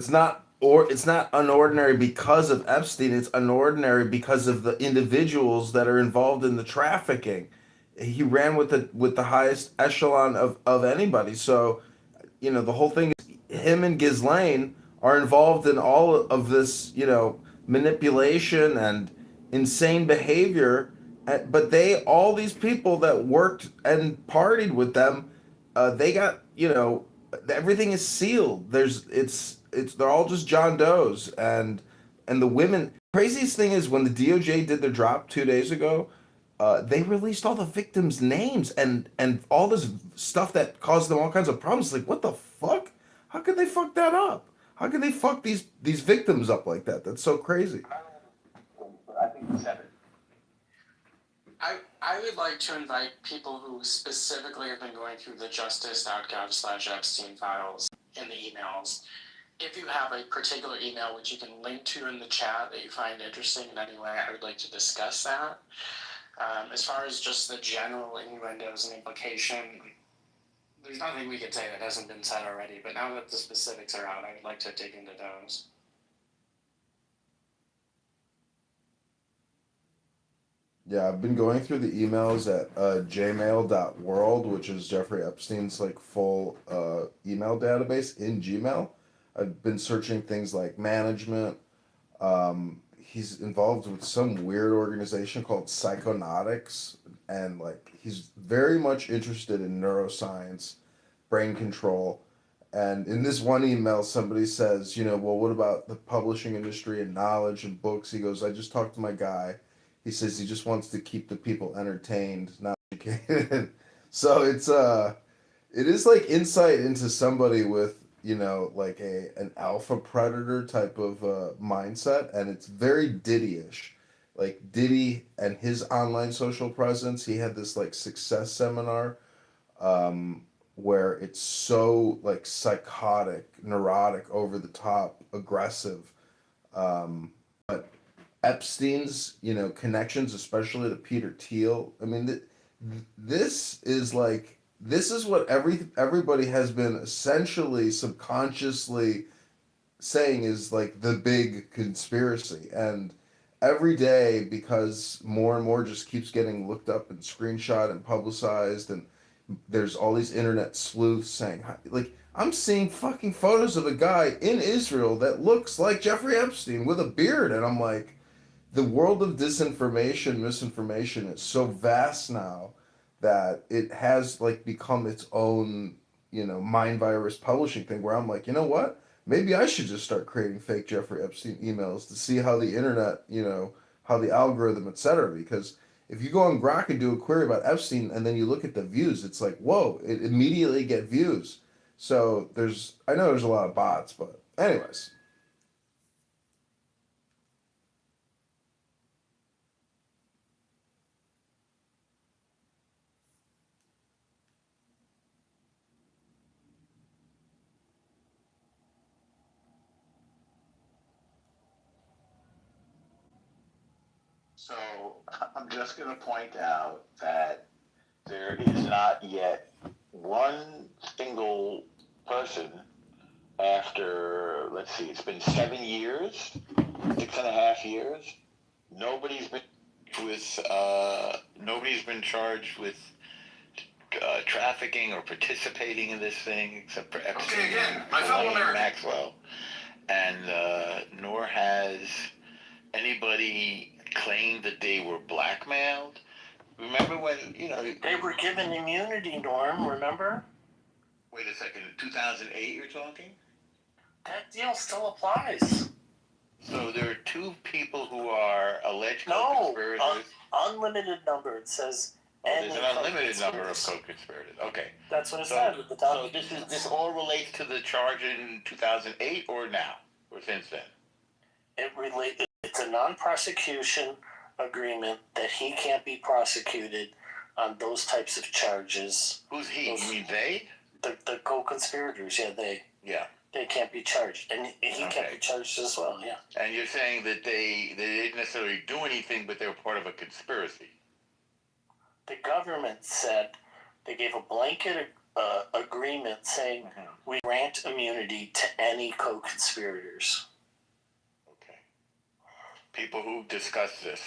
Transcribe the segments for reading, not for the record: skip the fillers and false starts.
it's not unordinary because of Epstein. It's unordinary because of the individuals that are involved in the trafficking. He ran with the highest echelon of anybody. So, the whole thing is him and Ghislaine are involved in all of this, manipulation and insane behavior. But all these people that worked and partied with them, they got, everything is sealed. They're all just John Does, and the women. Craziest thing is when the DOJ did the drop 2 days ago, they released all the victims' names and all this stuff that caused them all kinds of problems. Like, what the fuck? How could they fuck that up? How could they fuck these victims up like that? That's so crazy. I think 7. I would like to invite people who specifically have been going through the justice.gov/Epstein files in the emails. If you have a particular email which you can link to in the chat that you find interesting in any way, I would like to discuss that. As far as just the general innuendos and implication, there's nothing we could say that hasn't been said already, but now that the specifics are out, I would like to dig into those. Yeah, I've been going through the emails at jmail.world, which is Jeffrey Epstein's like full email database in Gmail. I've been searching things like management. He's involved with some weird organization called Psychonautics, and like he's very much interested in neuroscience, brain control. And in this one email, somebody says, well, what about the publishing industry and knowledge and books? He goes, I just talked to my guy. He says he just wants to keep the people entertained, not educated. So it is like insight into somebody with, like an alpha predator type of mindset, and it's very Diddy-ish. Like Diddy and his online social presence, he had this like success seminar, where it's so like psychotic, neurotic, over the top, aggressive. But Epstein's, connections, especially to Peter Thiel. I mean, this is what everybody has been essentially subconsciously saying is like the big conspiracy. And every day, because more and more just keeps getting looked up and screenshot and publicized, and there's all these internet sleuths saying, like, I'm seeing fucking photos of a guy in Israel that looks like Jeffrey Epstein with a beard, and I'm like, the world of disinformation, misinformation is so vast now that it has like become its own, mind virus publishing thing, where I'm like, you know what? Maybe I should just start creating fake Jeffrey Epstein emails to see how the internet, how the algorithm, etc. Because if you go on Grok and do a query about Epstein and then you look at the views, it's like, whoa, it immediately get views. So I know there's a lot of bots, but anyways. So I'm just going to point out that there is not yet one single person after, let's see, it's been 7 years, 6.5 years. Nobody's been nobody's been charged with trafficking or participating in this thing except for Epstein. Okay, again, my fellow American. Maxwell, and nor has anybody claimed that they were blackmailed. Remember when, They were given immunity, Norm, remember? Wait a second, 2008 you're talking? That deal still applies. So there are two people who are alleged No, co-conspirators. unlimited number. It says There's an unlimited number of co-conspirators. Okay. That's what it said at the top. So this all relates to the charge in 2008 or now, or since then? It's a non-prosecution agreement that he can't be prosecuted on those types of charges. Who's he? You mean they? The co-conspirators, yeah, they. Yeah. They can't be charged, and he can't be charged as well, yeah. And you're saying that they didn't necessarily do anything, but they were part of a conspiracy. The government said they gave a blanket agreement saying we grant immunity to any co-conspirators. Okay. People who discuss this,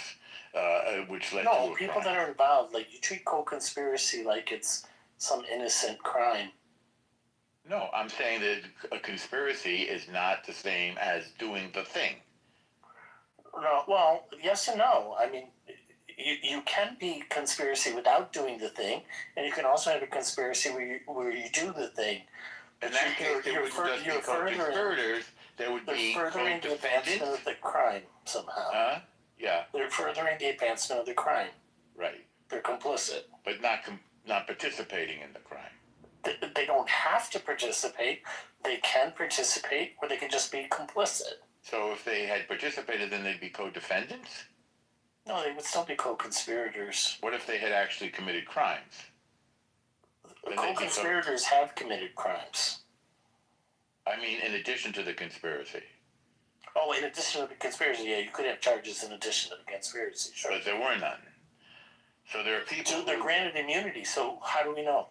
which led to No, a people crime. that are involved, like you treat co-conspiracy like it's some innocent crime. No, I'm saying that a conspiracy is not the same as doing the thing. No, well, yes and no. I mean, you can be conspiracy without doing the thing, and you can also have a conspiracy where you do the thing. In that case, there wouldn't just be co-conspirators, there would be furthering the advancement co-defendants. of the crime somehow. Yeah, They're furthering the advancement of the crime. right. They're complicit. But not participating in the crime. They don't have to participate. They can participate, or they can just be complicit. So if they had participated, then they'd be co-defendants? No, they would still be co-conspirators. What if they had actually committed crimes? Co-conspirators have committed crimes. I mean, in addition to the conspiracy. Oh, in addition to the conspiracy, yeah, you could have charges in addition to the conspiracy, sure. But there were none. So there are people they're granted immunity, so how do we know?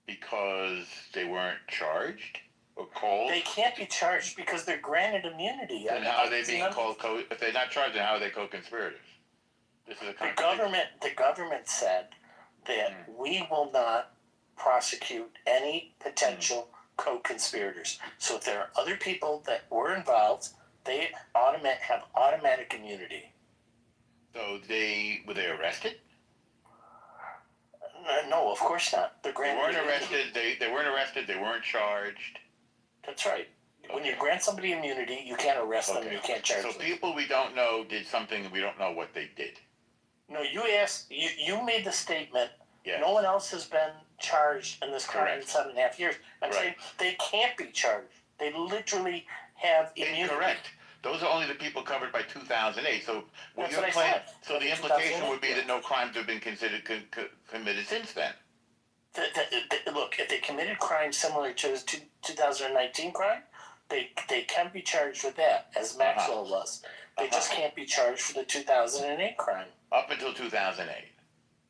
Because they weren't charged or called? They can't be charged because they're granted immunity. Then how are they being called if they're not charged, then how are they co-conspirators? This is a contradiction. The government said that we will not prosecute any potential co-conspirators. So if there are other people that were involved, they have automatic immunity. So were they arrested? No, of course not. They weren't arrested. They weren't arrested. They weren't charged. That's right. Okay. When you grant somebody immunity, you can't arrest them. You can't charge them. So people we don't know did something and we don't know what they did. No, you made the statement. Yes. No one else has been charged in this crime in 7.5 years. I'm saying they can't be charged. They literally have immunity. Incorrect. Those are only the people covered by 2008. So that's what I said. So the implication would be that no crimes have been considered committed since then. Look, if they committed crimes similar to his 2019 crime, they can be charged with that, as Maxwell was. They just can't be charged for the 2008 crime. Up until 2008.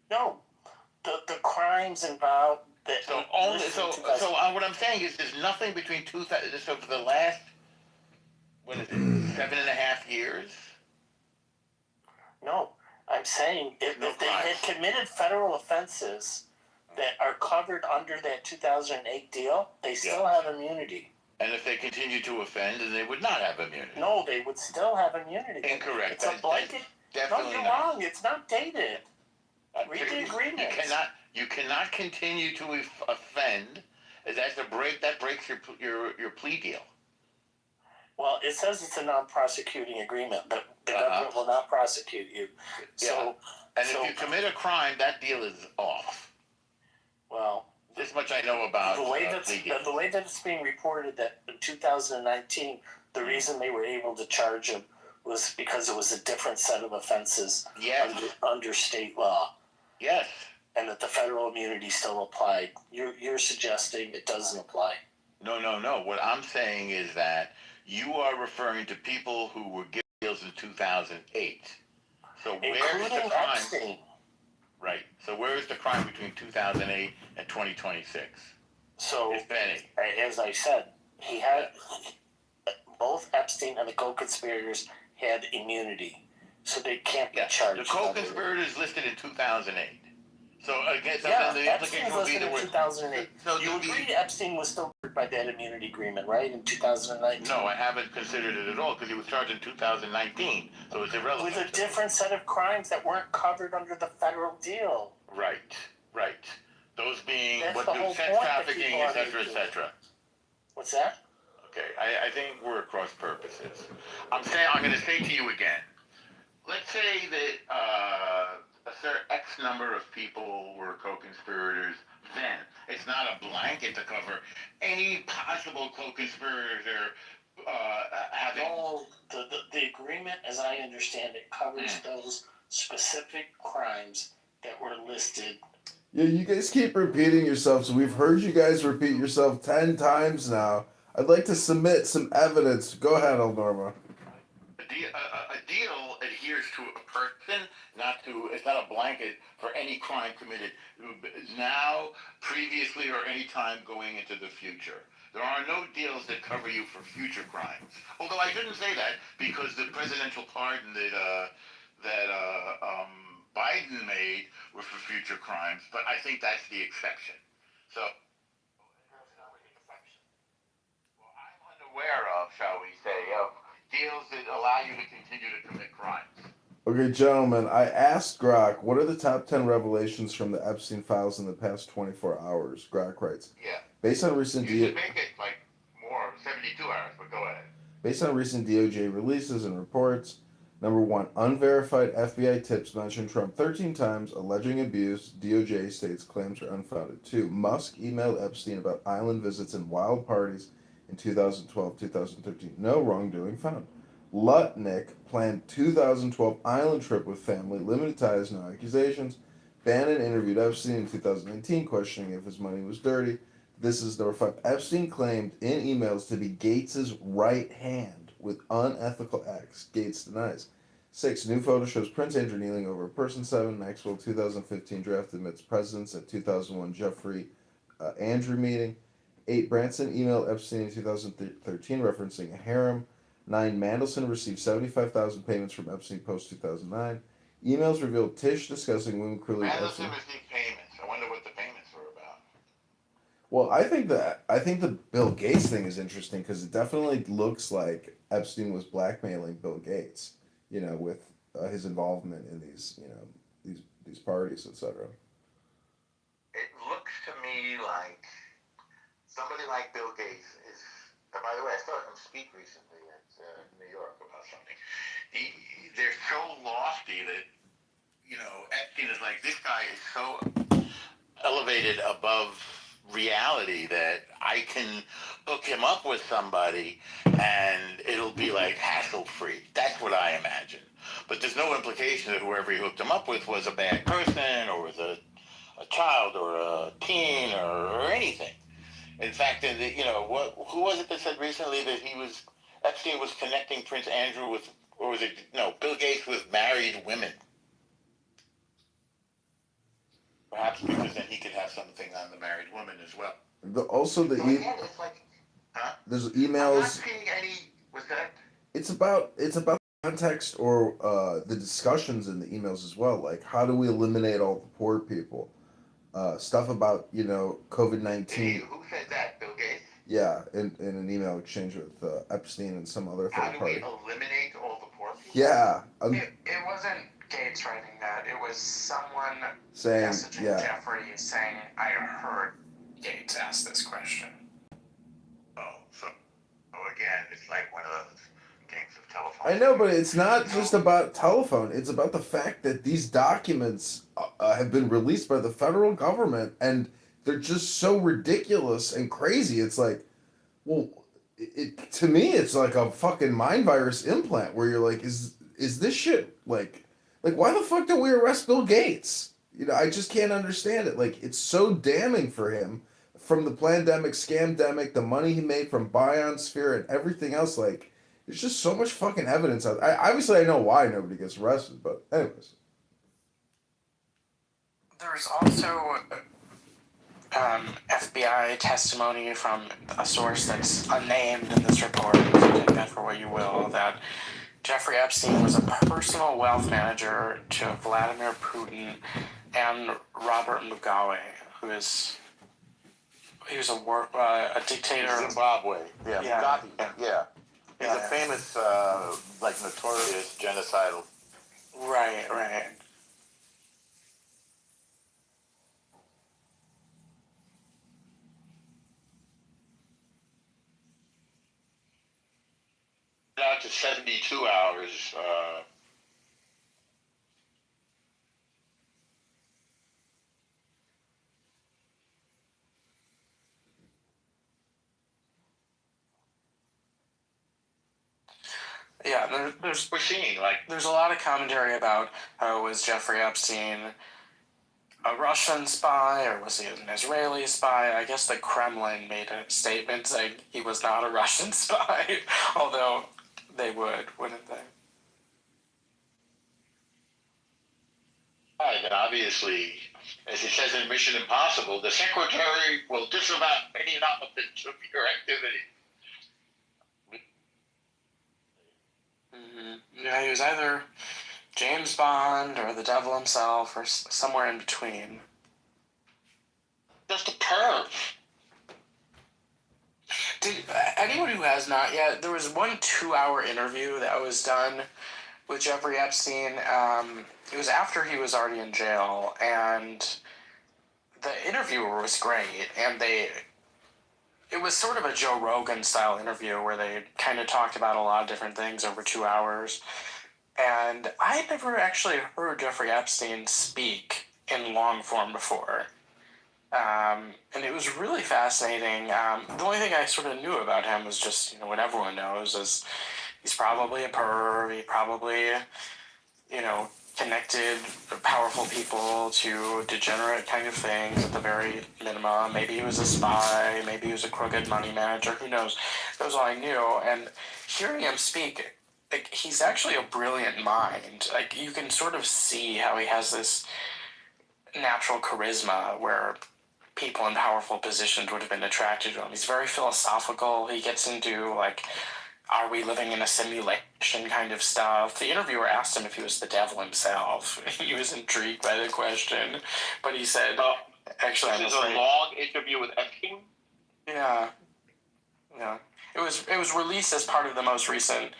No, the crimes involved. So what I'm saying is, there's nothing between 2000. So for the last, what is it, 7.5 years? No, I'm saying if they had committed federal offenses that are covered under that 2008 deal, they still have immunity. And if they continue to offend, then they would not have immunity. No, they would still have immunity. Incorrect. It's a blanket. Definitely no, you're wrong. It's not dated. Read the agreement. You cannot continue to offend. That breaks your plea deal. Well, it says it's a non-prosecuting agreement, but the government will not prosecute you. So, if you commit a crime, that deal is off. Well, this much I know about the way that it's being reported that in 2019, the reason they were able to charge him was because it was a different set of offenses under state law. Yes. And that the federal immunity still applied. You're suggesting it doesn't apply. No. What I'm saying is that you are referring to people who were given deals in 2008. So where's the crime? Epstein. Right. So where is the crime between 2008 and 2026? So, if any. As I said, he had both Epstein and the co-conspirators had immunity, so they can't be charged. The co-conspirators listed in 2008. So again, the implication would be that 2008. So you agree Epstein was still covered by that immunity agreement, right? In 2019. No, I haven't considered it at all because he was charged in 2019, so it's irrelevant. With a different set of crimes that weren't covered under the federal deal. Right. Those being sex trafficking, etc., etc. What's that? Okay, I think we're across purposes. I'm going to say to you again. Let's say that a certain X number of people were co-conspirators then. It's not a blanket to cover any possible co-conspirator having... No, the agreement, as I understand it, covers those specific crimes that were listed. Yeah, you guys keep repeating yourselves. We've heard you guys repeat yourself 10 times now. I'd like to submit some evidence. Go ahead, Elnorma. A deal adheres to a person, it's not a blanket for any crime committed now, previously, or any time going into the future. There are no deals that cover you for future crimes. Although I shouldn't say that, because the presidential pardon that Biden made were for future crimes, but I think that's the exception. So, well, I'm unaware of, shall we say, of deals that allow you to continue to commit crimes. Okay, gentlemen, I asked Grok, what are the top 10 revelations from the Epstein files in the past 24 hours? Grok writes, Yeah. based on recent You should make it like more 72 hours, but go ahead. Based on recent DOJ releases and reports, number one, unverified FBI tips mention Trump 13 times, alleging abuse. DOJ states claims are unfounded. Two, Musk emailed Epstein about island visits and wild parties in 2012, 2013. No wrongdoing found. Lutnick planned 2012 island trip with family, limited ties, no accusations. Bannon interviewed Epstein in 2019, questioning if his money was dirty. This is number five. Epstein claimed in emails to be Gates's right hand with unethical acts. Gates denies. Six, new photo shows Prince Andrew kneeling over a person. Seven, Maxwell 2015 draft admits presidents at 2001 Jeffrey Andrew meeting. Eight, Branson emailed Epstein in 2013 referencing a harem. 9, Mandelson received 75,000 payments from Epstein post 2009. Emails revealed Tish discussing women cruelly. Mandelson received payments. I wonder what the payments were about. Well, I think the Bill Gates thing is interesting because it definitely looks like Epstein was blackmailing Bill Gates, with his involvement in these, these parties, etc. It looks to me like somebody like Bill Gates is. By the way, I saw him speak recently at New York about something. They're so lofty that Epstein is like, this guy is so elevated above reality that I can hook him up with somebody and it'll be like hassle free. That's what I imagine. But there's no implication that whoever he hooked him up with was a bad person or was a child or a teen or anything. In fact, who was it that said recently that Epstein was connecting Prince Andrew with, or was it, no, Bill Gates with married women? Perhaps because then he could have something on the married woman as well. There's emails. I'm not seeing any. What's that? It's about the context or the discussions in the emails as well. Like, how do we eliminate all the poor people? Stuff about COVID-19. Who said that? Bill Gates? Yeah, in an email exchange with Epstein and some other third party. How do we eliminate all the poor people? Yeah. It wasn't Gates writing that. It was someone saying, messaging Jeffrey saying, I heard Gates ask this question. So again, it's like one of those games of telephone. I know, but it's not just about telephone. It's about the fact that these documents have been released by the federal government, and they're just so ridiculous and crazy. It's like, well, to me, it's like a fucking mind virus implant where you're like, is this shit like why the fuck don't we arrest Bill Gates? I just can't understand it. Like, it's so damning for him from the pandemic, scamdemic, the money he made from Biosphere and everything else. Like, there's just so much fucking evidence. Obviously, I know why nobody gets arrested, but anyways. There's also FBI testimony from a source that's unnamed in this report, so take that for what you will, that Jeffrey Epstein was a personal wealth manager to Vladimir Putin and Robert Mugabe, he was a dictator. Zimbabwe. Yeah. Yeah. Mugabe. Yeah. He's a famous, notorious genocidal. Right. Out to 72 hours. Yeah, We're seeing there's a lot of commentary about how was Jeffrey Epstein a Russian spy or was he an Israeli spy? I guess the Kremlin made a statement saying he was not a Russian spy, although they would, wouldn't they? obviously, as it says in Mission Impossible, the secretary will disavow any knowledge of your activity. Yeah, he was either James Bond or the devil himself or somewhere in between. Just a perv. Did anyone who has not yet, there was one 2-hour interview that was done with Jeffrey Epstein. It was after he was already in jail, and the interviewer was great, and it was sort of a Joe Rogan style interview where they kind of talked about a lot of different things over 2 hours. And I had never actually heard Jeffrey Epstein speak in long form before. And it was really fascinating. The only thing I sort of knew about him was just, what everyone knows is he's probably a perv. He probably, connected powerful people to degenerate kind of things at the very minimum. Maybe he was a spy. Maybe he was a crooked money manager. Who knows? That was all I knew. And hearing him speak, he's actually a brilliant mind. You can sort of see how he has this natural charisma where people in powerful positions would have been attracted to him. He's very philosophical. He gets into, are we living in a simulation kind of stuff? The interviewer asked him if he was the devil himself. He was intrigued by the question, but he said, actually, this is a long interview with Epstein? Yeah. It was released as part of the most recent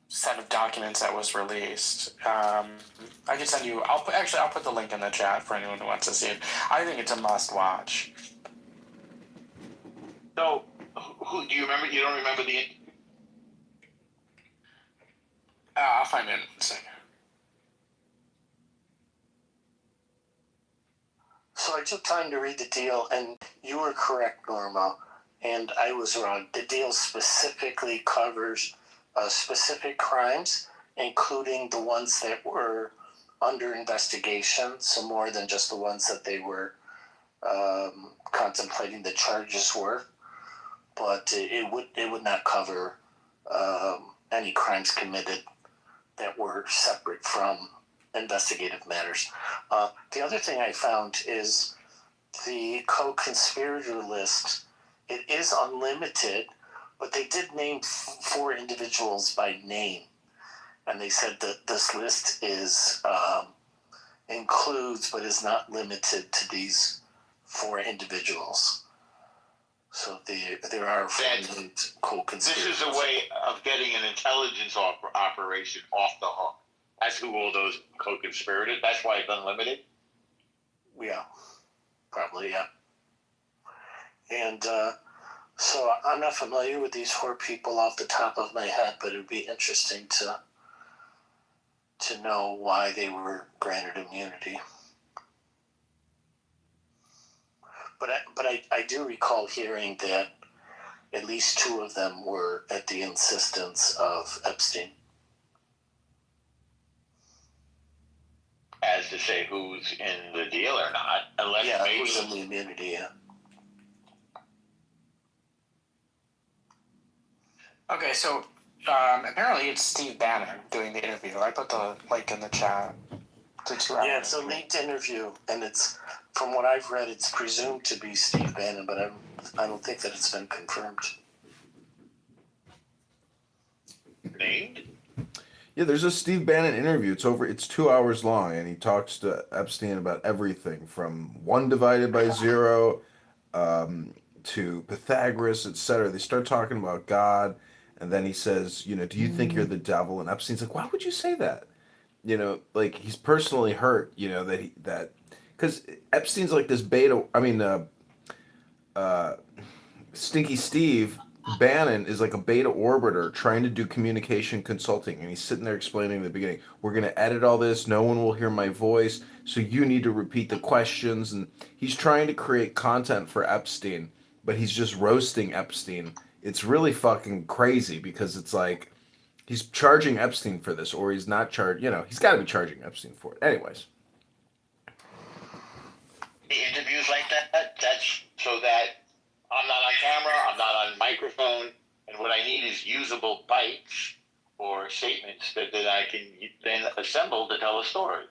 set of documents that was released. I can send you. I'll put the link in the chat for anyone who wants to see it. I think it's a must watch. So, who do you remember? You don't remember the? I'll find it in a second. So I took time to read the deal, and you were correct, Norma, and I was wrong. The deal specifically covers specific crimes, including the ones that were under investigation, so more than just the ones that they were contemplating the charges were. But it would not cover any crimes committed that were separate from investigative matters. The other thing I found is the co-conspirator list. It is unlimited, but they did name 4 individuals by name, and they said that this list is includes but is not limited to these 4 individuals. So there are 4 co-conspirators. This is a way of getting an intelligence operation off the hook. That's who all those co-conspirators. That's why it's unlimited. Yeah, probably, yeah. And so I'm not familiar with these 4 people off the top of my head, but it would be interesting to know why they were granted immunity. But I do recall hearing that at least 2 of them were at the insistence of Epstein. As to say who's in the deal or not, unless maybe who's in the immunity, yeah. Okay, so apparently it's Steve Bannon doing the interview. I put the link in the chat. It's a 2-hour. Yeah, it's a leaked interview, and it's, from what I've read, it's presumed to be Steve Bannon, but I don't think that it's been confirmed. named. Yeah, there's a Steve Bannon interview. It's 2 hours long, and he talks to Epstein about everything from 1 divided by 0 to Pythagoras, etc. They start talking about God, and then he says, do you think you're the devil? And Epstein's like, why would you say that? He's personally hurt, because Epstein's like this beta. Stinky Steve Bannon is like a beta orbiter trying to do communication consulting, and he's sitting there explaining in the beginning, we're going to edit all this, no one will hear my voice, so you need to repeat the questions, and he's trying to create content for Epstein, but he's just roasting Epstein. It's really fucking crazy, because it's like he's charging Epstein for this, or he's not charged. He's got to be charging Epstein for it. Anyways. Interviews like that, that's so that I'm not on camera, I'm not on microphone, and what I need is usable bites or statements that I can then assemble to tell a story.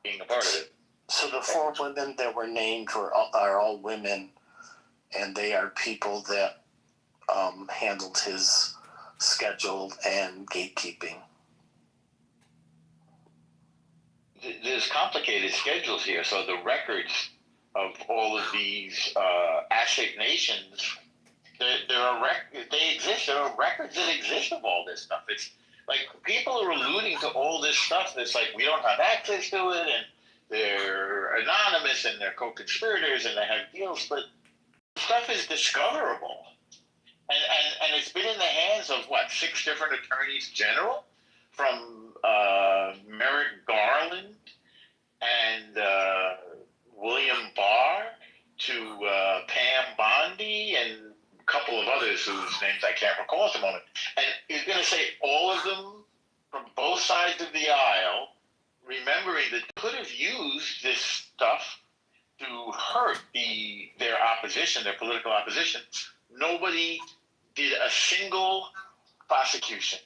Being a part of it. So the 4 women that were named are all women, and they are people that handled his schedule and gatekeeping. There's complicated schedules here, so the records of all of these assignations, they exist. There are records that exist of all this stuff. It's like people are alluding to all this stuff that's like we don't have access to it, and they're anonymous and they're co-conspirators and they have deals, but stuff is discoverable. And it's been in the hands of, 6 different attorneys general, from Merrick Garland and William Barr to Pam Bondi and a couple of others whose names I can't recall at the moment. And you're going to say all of them from both sides of the aisle, remembering that they could have used this stuff to hurt their opposition, their political opposition. Nobody did a single prosecution.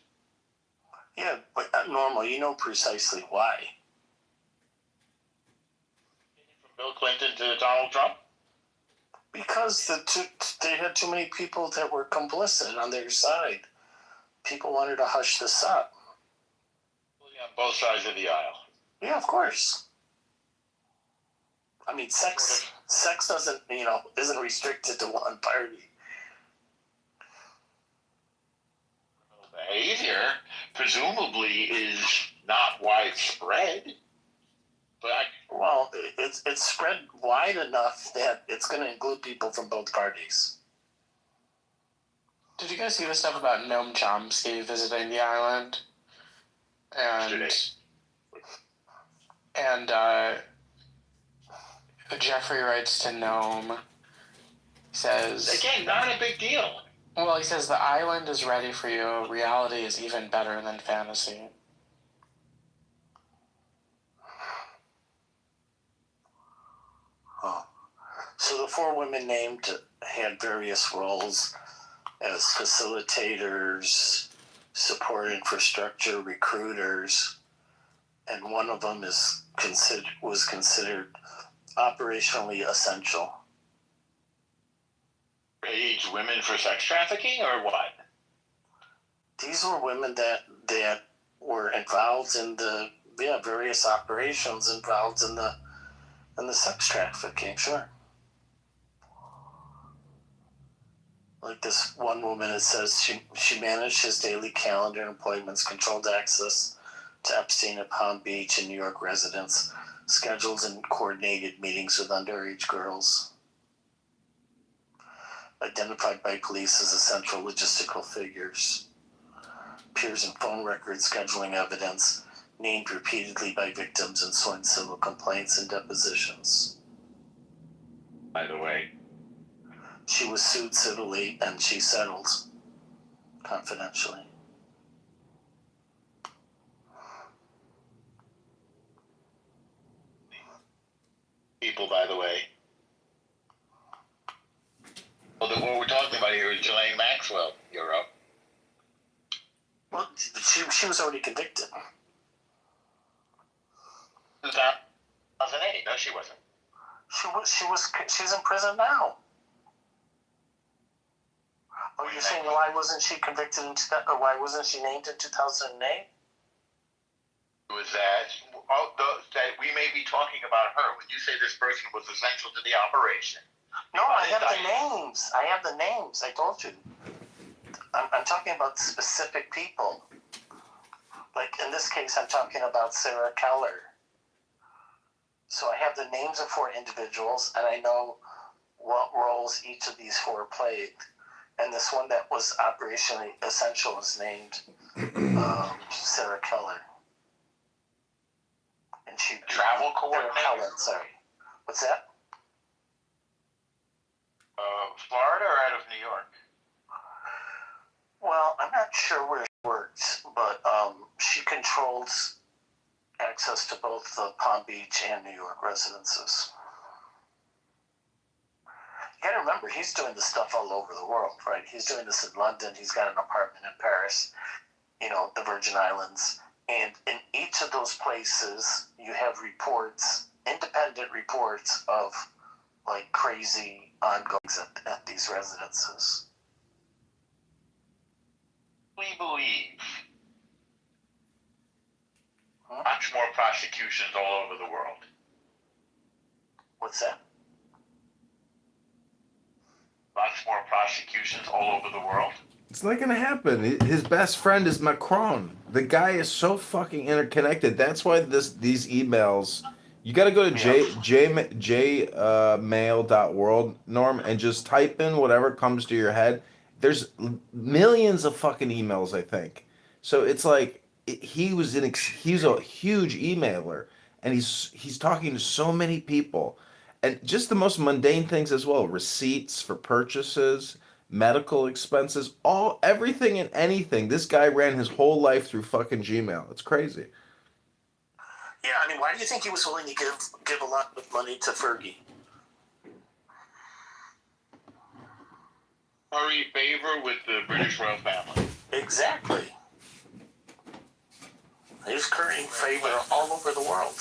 Yeah, but normal, you know precisely why. From Bill Clinton to Donald Trump? Because they had too many people that were complicit on their side. People wanted to hush this up. On both sides of the aisle. Yeah, of course. I mean, sex doesn't, isn't restricted to one party. Behavior, presumably, is not widespread. But Well, it's spread wide enough that it's going to include people from both parties. Did you guys see the stuff about Noam Chomsky visiting the island? And Jeffrey writes to Noam, says... Again, not a big deal. Well, he says, the island is ready for you. Reality is even better than fantasy. Oh. So the 4 women named had various roles as facilitators, support infrastructure, recruiters, and one of them was considered operationally essential. Age women for sex trafficking, or what? These were women that were involved in the various operations involved in the sex trafficking. Sure. Like this one woman, it says she managed his daily calendar and appointments, controlled access to Epstein at Palm Beach and New York residence, scheduled and coordinated meetings with underage girls. Identified by police as essential logistical figures. Appears in phone records, scheduling evidence, named repeatedly by victims in civil complaints and depositions. By the way. She was sued civilly and she settled confidentially. People, by the way. Well, what we're talking about here is Ghislaine Maxwell, Euro. Well, she was already convicted. 2008. No, she wasn't. She's in prison now. Oh, you're saying why wasn't she convicted or why wasn't she named in 2008? Was that we may be talking about her when you say this person was essential to the operation? No, I have the names. I told you. I'm talking about specific people. Like in this case, I'm talking about Sarah Keller. So I have the names of 4 individuals, and I know what roles each of these 4 played. And this one that was operationally essential was named Sarah Keller. And she travel coordinator. Sorry, what's that? Florida or out of New York? Well, I'm not sure where she works, but she controls access to both the Palm Beach and New York residences. You gotta remember, he's doing this stuff all over the world, right? He's doing this in London. He's got an apartment in Paris, the Virgin Islands. And in each of those places, you have reports, independent reports of like crazy ongoings at these residences. We believe much more prosecutions all over the world. What's that? Lots more prosecutions all over the world. It's not gonna happen. His best friend is Macron. The guy is so fucking interconnected. That's why these emails. You got to go to mail.world, Norm, and just type in whatever comes to your head. There's millions of fucking emails, I think. So it's like he's a huge emailer, and he's talking to so many people, and just the most mundane things as well. Receipts for purchases, medical expenses, everything and anything. This guy ran his whole life through fucking Gmail. It's crazy. Yeah, I mean, why do you think he was willing to give a lot of money to Fergie? Curry favor with the British royal family. Exactly. He's currying favor all over the world.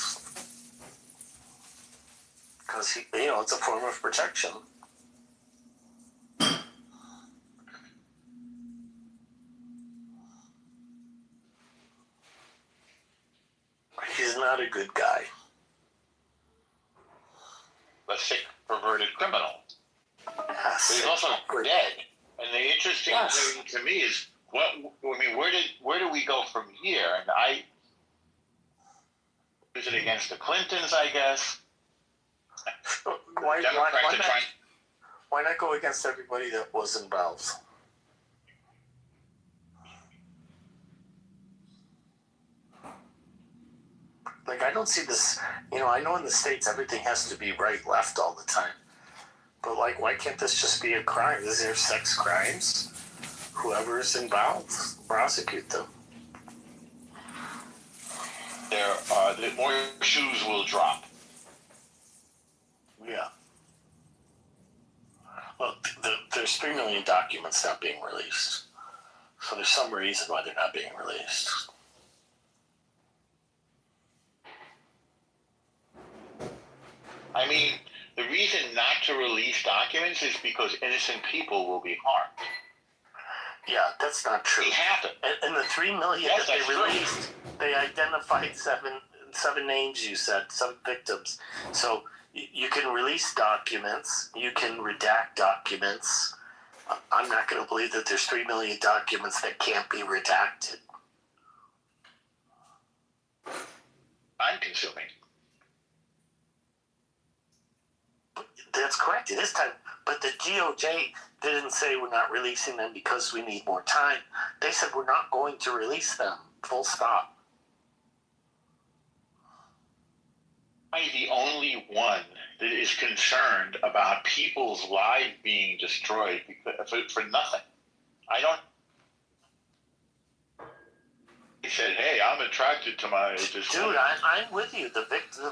Because, it's a form of protection. He's not a good guy. A sick, perverted criminal. Yes. But he's also dead. And the interesting thing to me is, where do we go from here? And is it against the Clintons, I guess? Why not go against everybody that was involved? Like, I don't see this, I know in the States everything has to be right, left all the time. But, like, why can't this just be a crime? Is there sex crimes? Whoever's involved, prosecute them. The more shoes will drop. Yeah. Well, there's 3 million documents not being released. So there's some reason why they're not being released. I mean, the reason not to release documents is because innocent people will be harmed. Yeah, that's not true. We have to. And the 3 million that they released, they identified seven names, you said, 7 victims. So you can release documents, you can redact documents. I'm not going to believe that there's 3 million documents that can't be redacted. I'm consuming. That's correct. It is time. But the DOJ didn't say we're not releasing them because we need more time. They said we're not going to release them. Full stop. Am I the only one that is concerned about people's lives being destroyed for nothing? I don't. He said, "Hey, I'm attracted to my." Dude, I'm with you. The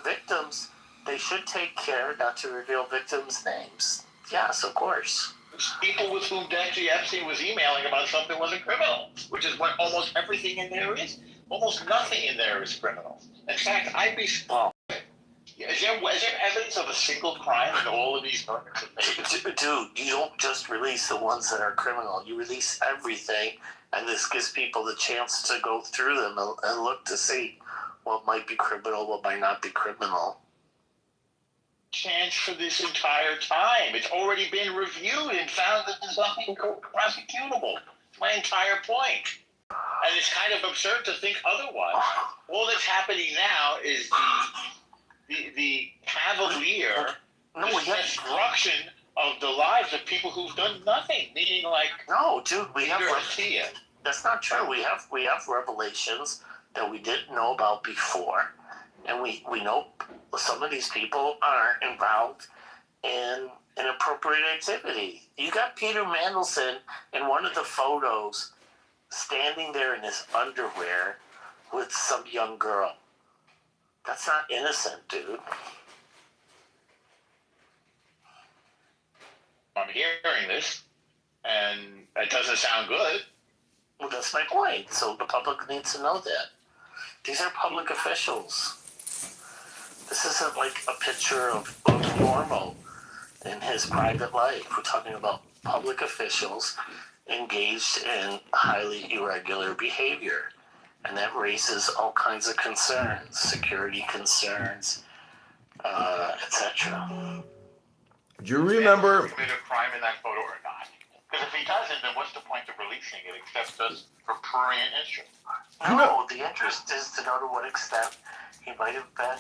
victims, they should take care not to reveal victims' names. Yes, of course. People with whom Jeffrey Epstein was emailing about something wasn't criminal, which is what almost everything in there is. Almost nothing in there is criminal. In fact, I'd be. Is there evidence of a single crime in all of these murders? Dude, you don't just release the ones that are criminal. You release everything, and this gives people the chance to go through them and look to see what might be criminal, what might not be criminal. Chance for this entire time. It's already been reviewed and found that there's nothing prosecutable. It's my entire point. And it's kind of absurd to think otherwise. All that's happening now is the cavalier destruction of the lives of people who've done nothing. Meaning, like, no, dude, we have. Garcia. That's not true. We have revelations that we didn't know about before, and we know some of these people are involved in inappropriate activity. You got Peter Mandelson in one of the photos standing there in his underwear with some young girl. That's not innocent, dude. hearing this, and it doesn't sound good. Well, that's my point. So the public needs to know that. These are public officials. This isn't like a picture of Normo in his private life. We're talking about public officials engaged in highly irregular behavior. And that raises all kinds of concerns, security concerns, etc. Do you remember? Committed a crime in that photo or not? Because if he doesn't, then what's the point of releasing it except just for prurient interest? No, the interest is to know to what extent he might have been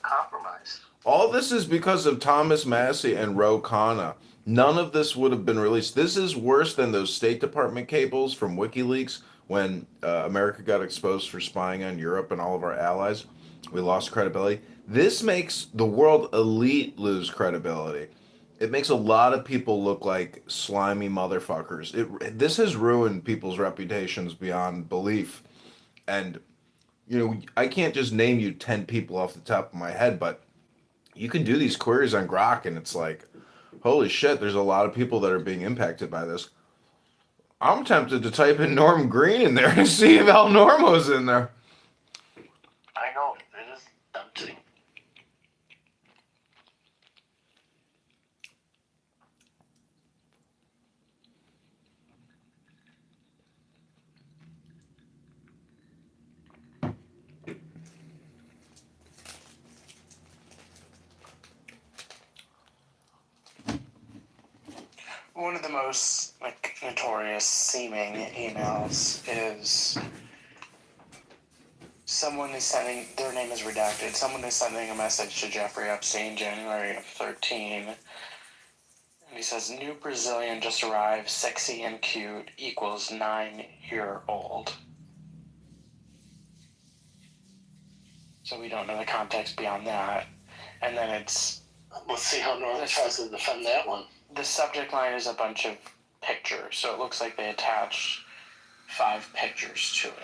compromised. All this is because of Thomas Massey and Ro Khanna. None of this would have been released. This is worse than those State Department cables from WikiLeaks when America got exposed for spying on Europe and all of our allies. We lost credibility. This makes the world elite lose credibility. It makes a lot of people look like slimy motherfuckers. This has ruined people's reputations beyond belief. And, I can't just name you 10 people off the top of my head, but you can do these queries on Grok, and it's like, holy shit, there's a lot of people that are being impacted by this. I'm tempted to type in Norm Green in there and see if Al Normo's in there. I know, it is tempting. One of the most notorious seeming emails is someone is sending, their name is redacted, someone is sending a message to Jeffrey Epstein, January of 13, and he says, new Brazilian just arrived, sexy and cute, equals 9-year-old. So we don't know the context beyond that. And then it's... Let's see how Norm tries to defend that one. The subject line is a bunch of pictures, so it looks like they attached 5 pictures to it.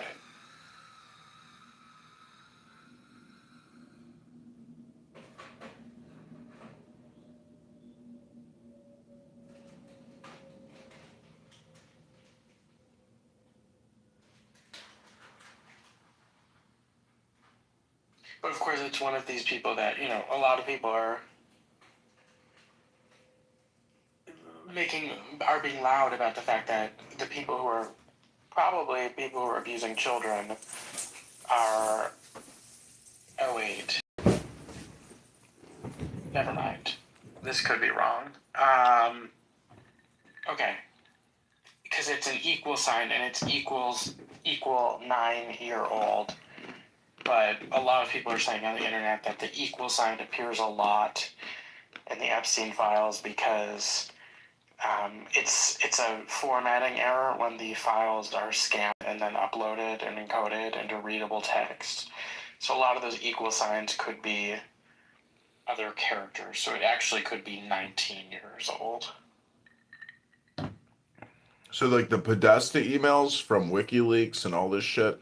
But of course, it's one of these people that, a lot of people are being loud about the fact that the people who are probably people who are abusing children are... Oh, wait. Never mind. This could be wrong. Okay. Because it's an equal sign and it's equal 9-year-old. But a lot of people are saying on the internet that the equal sign appears a lot in the Epstein files because it's a formatting error when the files are scanned and then uploaded and encoded into readable text. So a lot of those equal signs could be other characters. So it actually could be 19 years old. So like the Podesta emails from WikiLeaks and all this shit,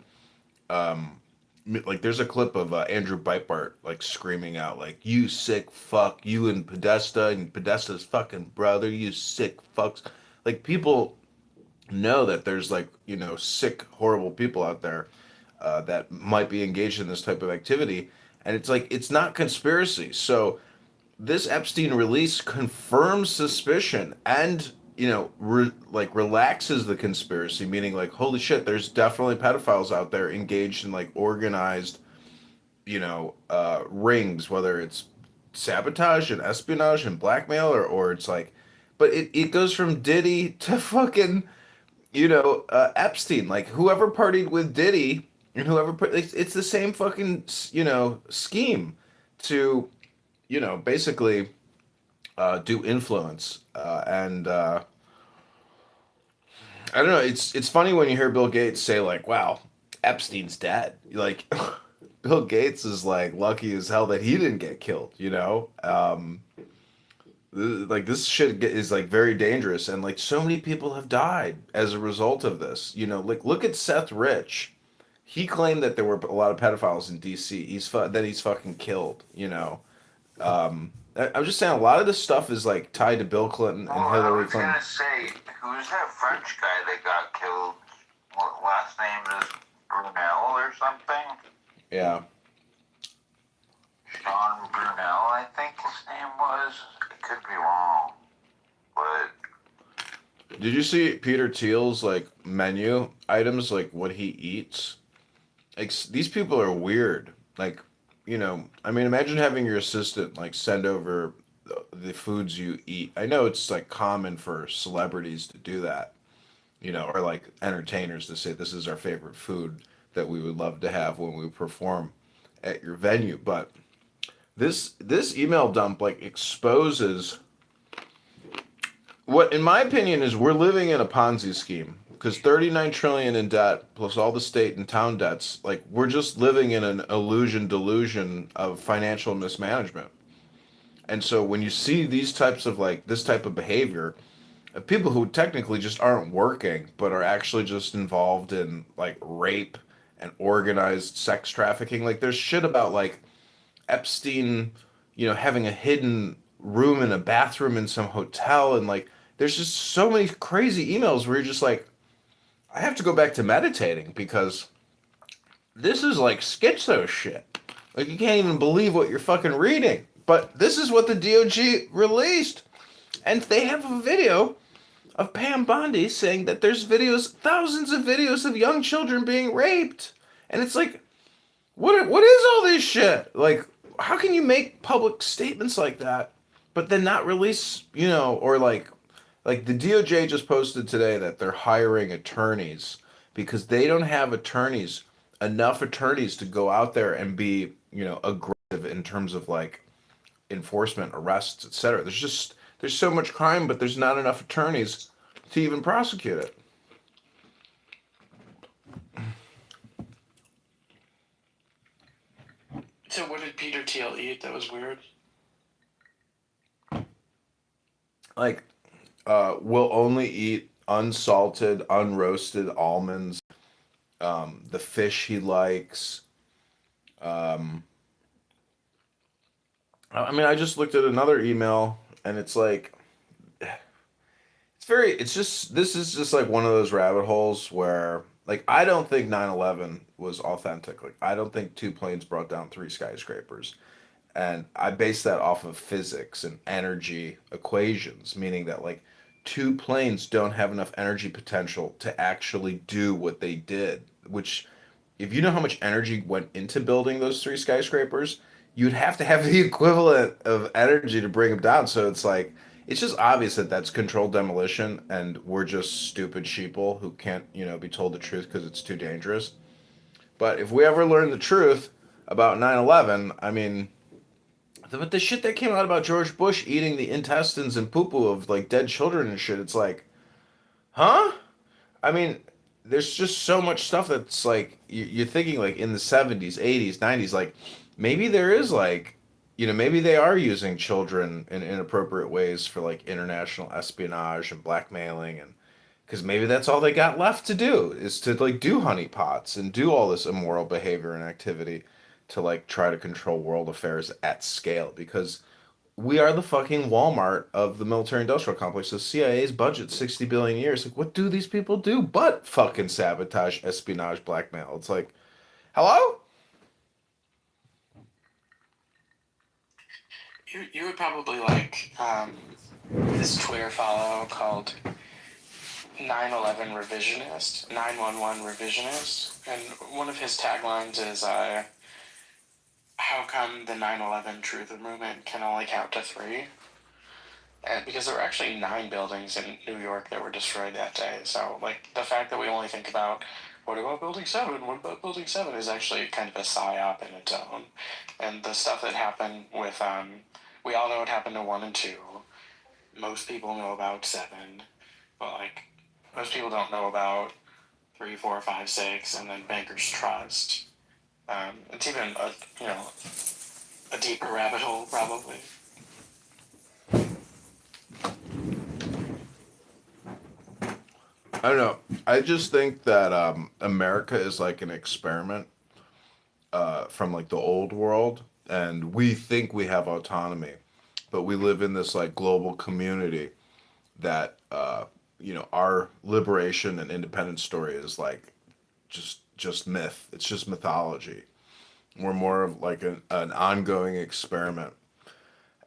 like there's a clip of Andrew Breitbart like screaming out like, you sick fuck, you and Podesta's fucking brother, you sick fucks. Like people know that there's like, sick, horrible people out there that might be engaged in this type of activity. And it's like, it's not conspiracy. So this Epstein release confirms suspicion and, relaxes the conspiracy, meaning like, holy shit, there's definitely pedophiles out there engaged in like organized, rings, whether it's sabotage and espionage and blackmail or it's like, but it goes from Diddy to fucking, Epstein, like whoever partied with Diddy and whoever it's the same fucking, scheme to, basically do influence. And I don't know. It's funny when you hear Bill Gates say like, "Wow, Epstein's dead." Like, Bill Gates is like lucky as hell that he didn't get killed. Like this shit is like very dangerous, and like so many people have died as a result of this. Like look at Seth Rich. He claimed that there were a lot of pedophiles in D.C. Then he's fucking killed. I'm just saying a lot of this stuff is like tied to Bill Clinton Well, and I Hillary was Clinton. gonna say, who's that French guy that got killed? What last name is Brunel or something? Yeah. Sean Brunel, I think his name was. I could be wrong, but Did you see Peter Thiel's like menu items, like what he eats? Like these people are weird. Like, I mean, imagine having your assistant like send over the foods you eat. I know it's like common for celebrities to do that, or like entertainers to say this is our favorite food that we would love to have when we perform at your venue. But this email dump like exposes what, in my opinion, is we're living in a Ponzi scheme because 39 trillion in debt plus all the state and town debts, like we're just living in an delusion of financial mismanagement. And so when you see these types of like this type of behavior of people who technically just aren't working but are actually just involved in like rape and organized sex trafficking, like there's shit about like Epstein, having a hidden room in a bathroom in some hotel, and like there's just so many crazy emails where you're just like, I have to go back to meditating because this is like schizo shit. Like you can't even believe what you're fucking reading. But this is what the DOJ released. And they have a video of Pam Bondi saying that there's videos, thousands of videos of young children being raped. And it's like, what is all this shit? Like, how can you make public statements like that, but then not release, or like the DOJ just posted today that they're hiring attorneys because they don't have enough attorneys to go out there and be, aggressive in terms of like enforcement, arrests, etc. There's so much crime, but there's not enough attorneys to even prosecute it. So what did Peter Thiel eat that was weird? Like, will only eat unsalted, unroasted almonds. The fish he likes. Um, I mean, I just looked at another email, and it's like, this is just like one of those rabbit holes where, like, I don't think 9/11 was authentic. Like, I don't think two planes brought down three skyscrapers. And I base that off of physics and energy equations, meaning that like two planes don't have enough energy potential to actually do what they did. Which, if you know how much energy went into building those three skyscrapers, you'd have to have the equivalent of energy to bring them down. So it's like, it's just obvious that that's controlled demolition, and we're just stupid sheeple who can't, be told the truth because it's too dangerous. But if we ever learn the truth about 9/11, I mean, but the shit that came out about George Bush eating the intestines and poo poo of like dead children and shit, it's like, huh? I mean, there's just so much stuff that's like you're thinking like in the 70s, 80s, 90s, like maybe there is like, maybe they are using children in inappropriate ways for like international espionage and blackmailing, and because maybe that's all they got left to do is to like do honeypots and do all this immoral behavior and activity to like try to control world affairs at scale, because we are the fucking Walmart of the military industrial complex. The CIA's budget 60 billion a year. It's like, what do these people do but fucking sabotage, espionage, blackmail? It's like, hello? You would probably like this Twitter follow called 9/11 revisionist, 911 revisionist, and one of his taglines is how come the 9/11 truther movement can only count to three? And because there were actually 9 buildings in New York that were destroyed that day. So, like, the fact that we only think about, what about Building 7? What about Building 7 is actually kind of a psyop in its own. And the stuff that happened with, we all know what happened to 1 and 2. Most people know about 7. But, like, most people don't know about 3, 4, 5, 6, and then Banker's Trust. It's even a deeper rabbit hole, probably. I don't know. I just think that America is like an experiment from like the old world, and we think we have autonomy. but we live in this like global community that our liberation and independence story is like just myth. It's just mythology. We're more of like an ongoing experiment,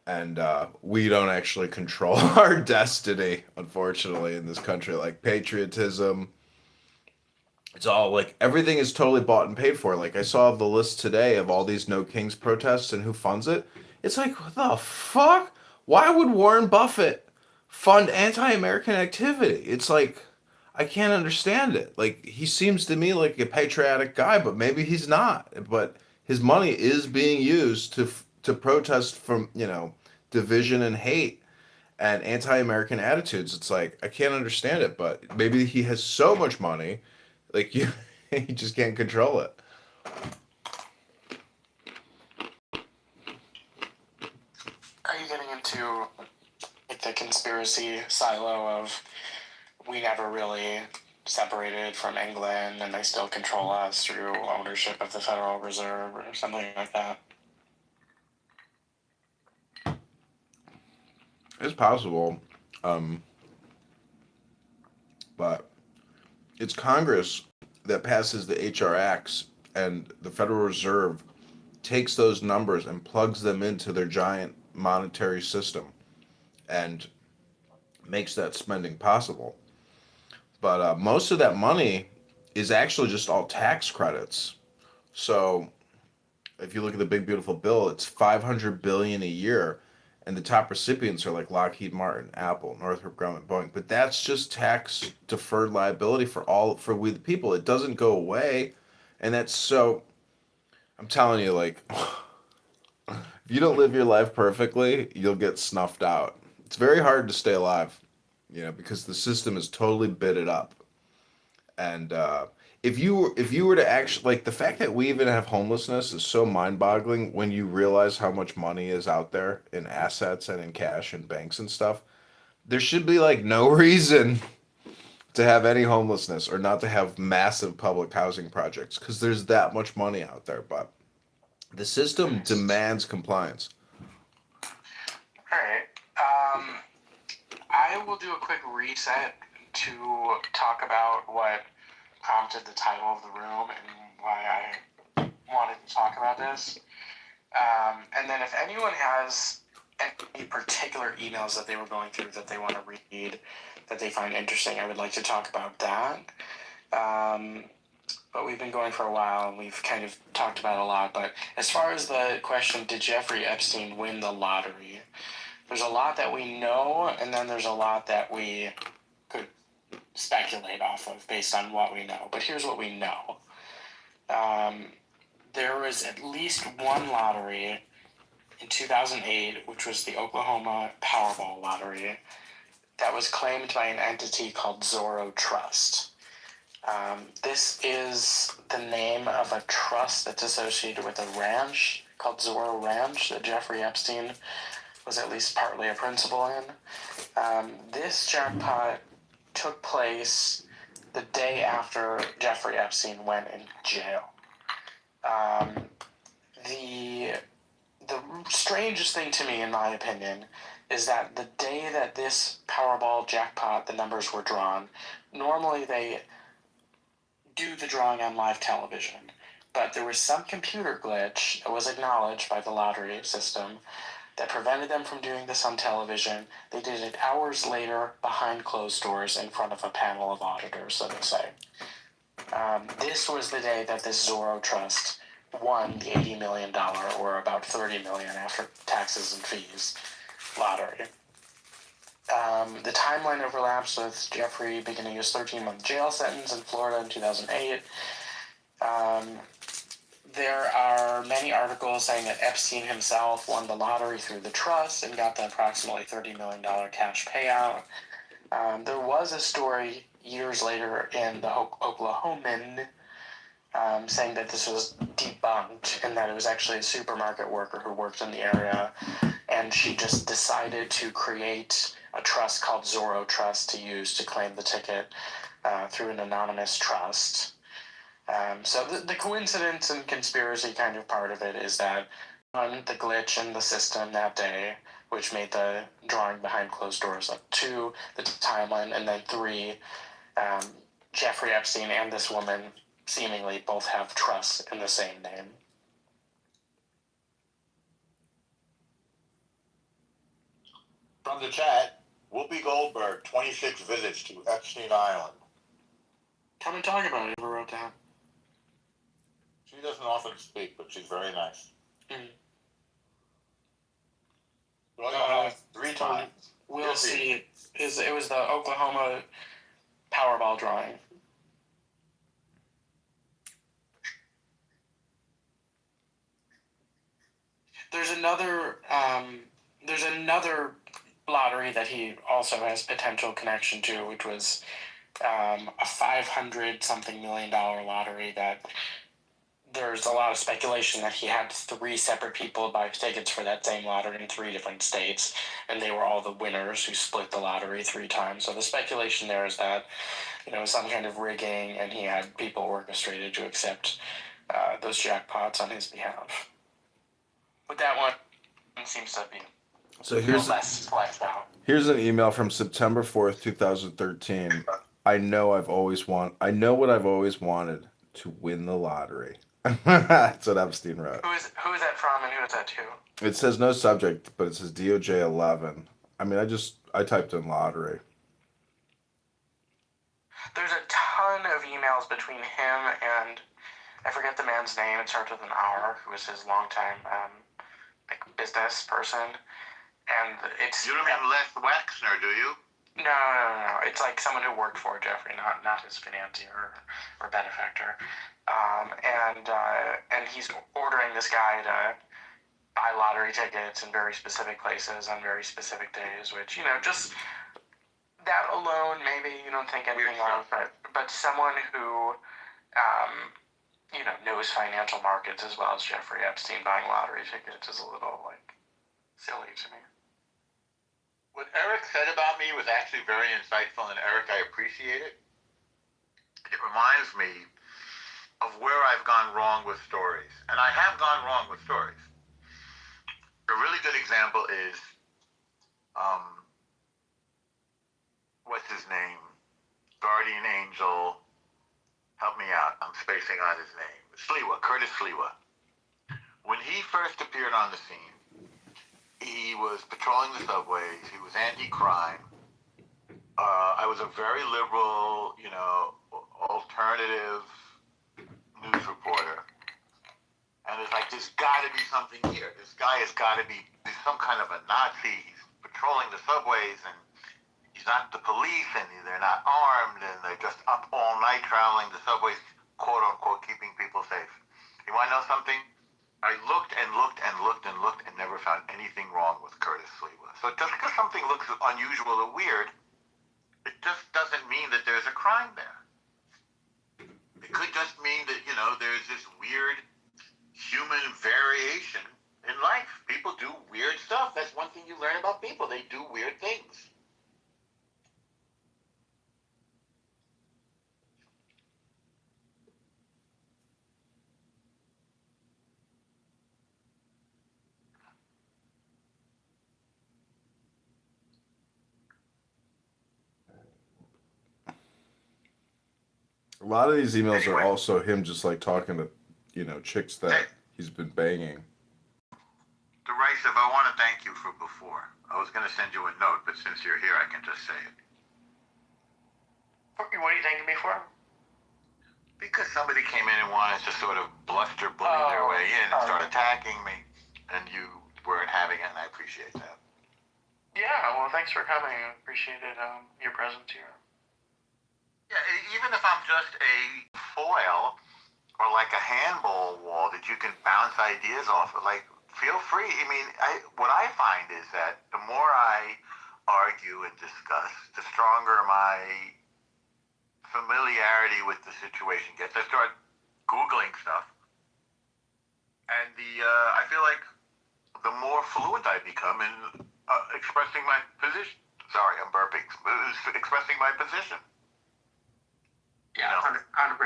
and we don't actually control our destiny, unfortunately, in this country. Like patriotism, it's all like everything is totally bought and paid for. Like I saw the list today of all these No Kings protests and who funds it. It's like, what the fuck? Why would Warren Buffett fund anti-American activity? It's like I can't understand it. Like he seems to me like a patriotic guy, but maybe he's not. But his money is being used to protest from, division and hate and anti-American attitudes. It's like I can't understand it, but maybe he has so much money, like you, you just can't control it. Are you getting into like the conspiracy silo of we never really separated from England and they still control us through ownership of the Federal Reserve or something like that? It's possible, um, but it's Congress that passes the HR acts, and the Federal Reserve takes those numbers and plugs them into their giant monetary system and makes that spending possible. But most of that money is actually just all tax credits. So if you look at the big beautiful bill, it's 500 billion a year, and the top recipients are like Lockheed Martin, Apple, Northrop Grumman, Boeing. But that's just tax deferred liability for we the people. It doesn't go away, and that's so. I'm telling you, like, if you don't live your life perfectly, you'll get snuffed out. It's very hard to stay alive, because the system is totally bitted up. And if you were to actually like the fact that we even have homelessness is so mind-boggling when you realize how much money is out there in assets and in cash and banks and stuff. There should be like no reason to have any homelessness or not to have massive public housing projects because there's that much money out there. But the system demands compliance. All right. I will do a quick reset to talk about what prompted the title of the room and why I wanted to talk about this. And then if anyone has any particular emails that they were going through that they want to read, that they find interesting, I would like to talk about that. But we've been going for a while and we've kind of talked about a lot. But as far as the question, did Jeffrey Epstein win the lottery? There's a lot that we know, and then there's a lot that we could speculate off of based on what we know. But here's what we know. There was at least one lottery in 2008, which was the Oklahoma Powerball lottery, that was claimed by an entity called Zorro Trust. This is the name of a trust that's associated with a ranch called Zorro Ranch that Jeffrey Epstein was at least partly a principal in. This jackpot took place the day after Jeffrey Epstein went in jail. The strangest thing to me, in my opinion, is that the day that this Powerball jackpot, the numbers were drawn, normally they do the drawing on live television, but there was some computer glitch that was acknowledged by the lottery system that prevented them from doing this on television. They did it hours later behind closed doors in front of a panel of auditors, so to say. This was the day that this Zorro Trust won the $80 million, or about $30 million after taxes and fees, lottery. The timeline overlaps with Jeffrey beginning his 13-month jail sentence in Florida in 2008. There are many articles saying that Epstein himself won the lottery through the trust and got the approximately $30 million cash payout. There was a story years later in the Oklahoman saying that this was debunked and that it was actually a supermarket worker who worked in the area, and she just decided to create a trust called Zorro Trust to use to claim the ticket through an anonymous trust. So the coincidence and conspiracy kind of part of it is that on the glitch in the system that day, which made the drawing behind closed doors look. 2, the timeline, and then 3, Jeffrey Epstein and this woman seemingly both have trusts in the same name. From the chat, Whoopi Goldberg, 26 visits to Epstein Island. Come and talk about it. Who wrote that? She doesn't often speak, but she's very nice. Mm. 3 times. We'll see. It was the Oklahoma Powerball drawing. There's another lottery that he also has potential connection to, which was a $500-something million lottery that there's a lot of speculation that he had 3 separate people buy tickets for that same lottery in 3 different states, and they were all the winners who split the lottery 3 times. So the speculation there is that, some kind of rigging, and he had people orchestrated to accept those jackpots on his behalf. But that one seems to be less fleshed out. Here's an email from September 4th, 2013. I know what I've always wanted, to win the lottery. That's what Epstein wrote. Who is that from, and who is that to? It says no subject, but it says DOJ 11. I mean, I typed in lottery. There's a ton of emails between him and, I forget the man's name, it starts with an R, who was his longtime business person. And it's... You don't mean Les Wexner, do you? No. It's like someone who worked for Jeffrey, not his financier or benefactor. And he's ordering this guy to buy lottery tickets in very specific places on very specific days, which, just that alone, maybe you don't think anything of, but someone who, knows financial markets as well as Jeffrey Epstein buying lottery tickets is a little, silly to me. What Eric said about me was actually very insightful, and Eric, I appreciate it. It reminds me of where I've gone wrong with stories. And I have gone wrong with stories. A really good example is, what's his name? Guardian Angel. Help me out. I'm spacing on his name. Curtis Sliwa. When he first appeared on the scene, he was patrolling the subways. He was anti-crime. I was a very liberal, alternative news reporter. And it's like, there's got to be something here. This guy has got to be some kind of a Nazi. He's patrolling the subways, and he's not the police, and they're not armed, and they're just up all night traveling the subways, quote-unquote, keeping people safe. You want to know something? I looked and looked and looked and looked and never found anything wrong with Curtis Sliwa. So just because something looks unusual or weird, it just doesn't mean that there's a crime there. It could just mean that, there's this weird human variation in life. People do weird stuff. That's one thing you learn about people. They do weird things. A lot of these emails are also him just talking to, chicks that he's been banging. Derisive, I want to thank you for before. I was going to send you a note, but since you're here, I can just say it. What are you thanking me for? Because somebody came in and wanted to sort of bluster bully their way in and start attacking me, and you weren't having it, and I appreciate that. Yeah, well, thanks for coming. I appreciated your presence here. Yeah, even if I'm just a foil or like a handball wall that you can bounce ideas off of, feel free. I mean, what I find is that the more I argue and discuss, the stronger my familiarity with the situation gets. I start Googling stuff. And I feel like the more fluent I become in expressing my position. Sorry, I'm burping. Expressing my position. Yeah, 100%.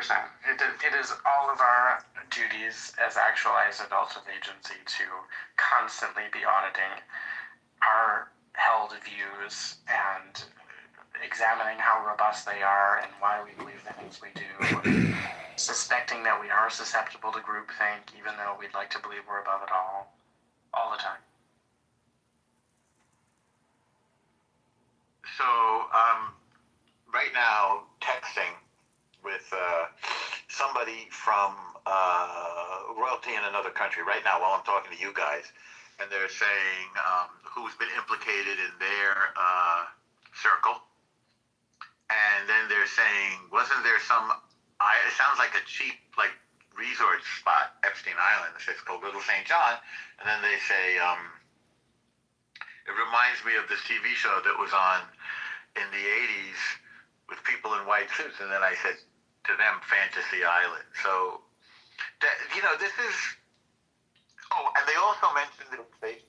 It is all of our duties as actualized adults of agency to constantly be auditing our held views and examining how robust they are and why we believe the things we do, suspecting that we are susceptible to groupthink, even though we'd like to believe we're above it all the time. So, right now, texting with somebody from royalty in another country right now while I'm talking to you guys, and they're saying who's been implicated in their circle, and then they're saying, wasn't there some? It sounds like a cheap resort spot, Epstein Island. It's called Little St. John, and then they say it reminds me of this TV show that was on in the 80s with people in white suits, and then I said to them, Fantasy Island. So, this is. Oh, and they also mentioned that I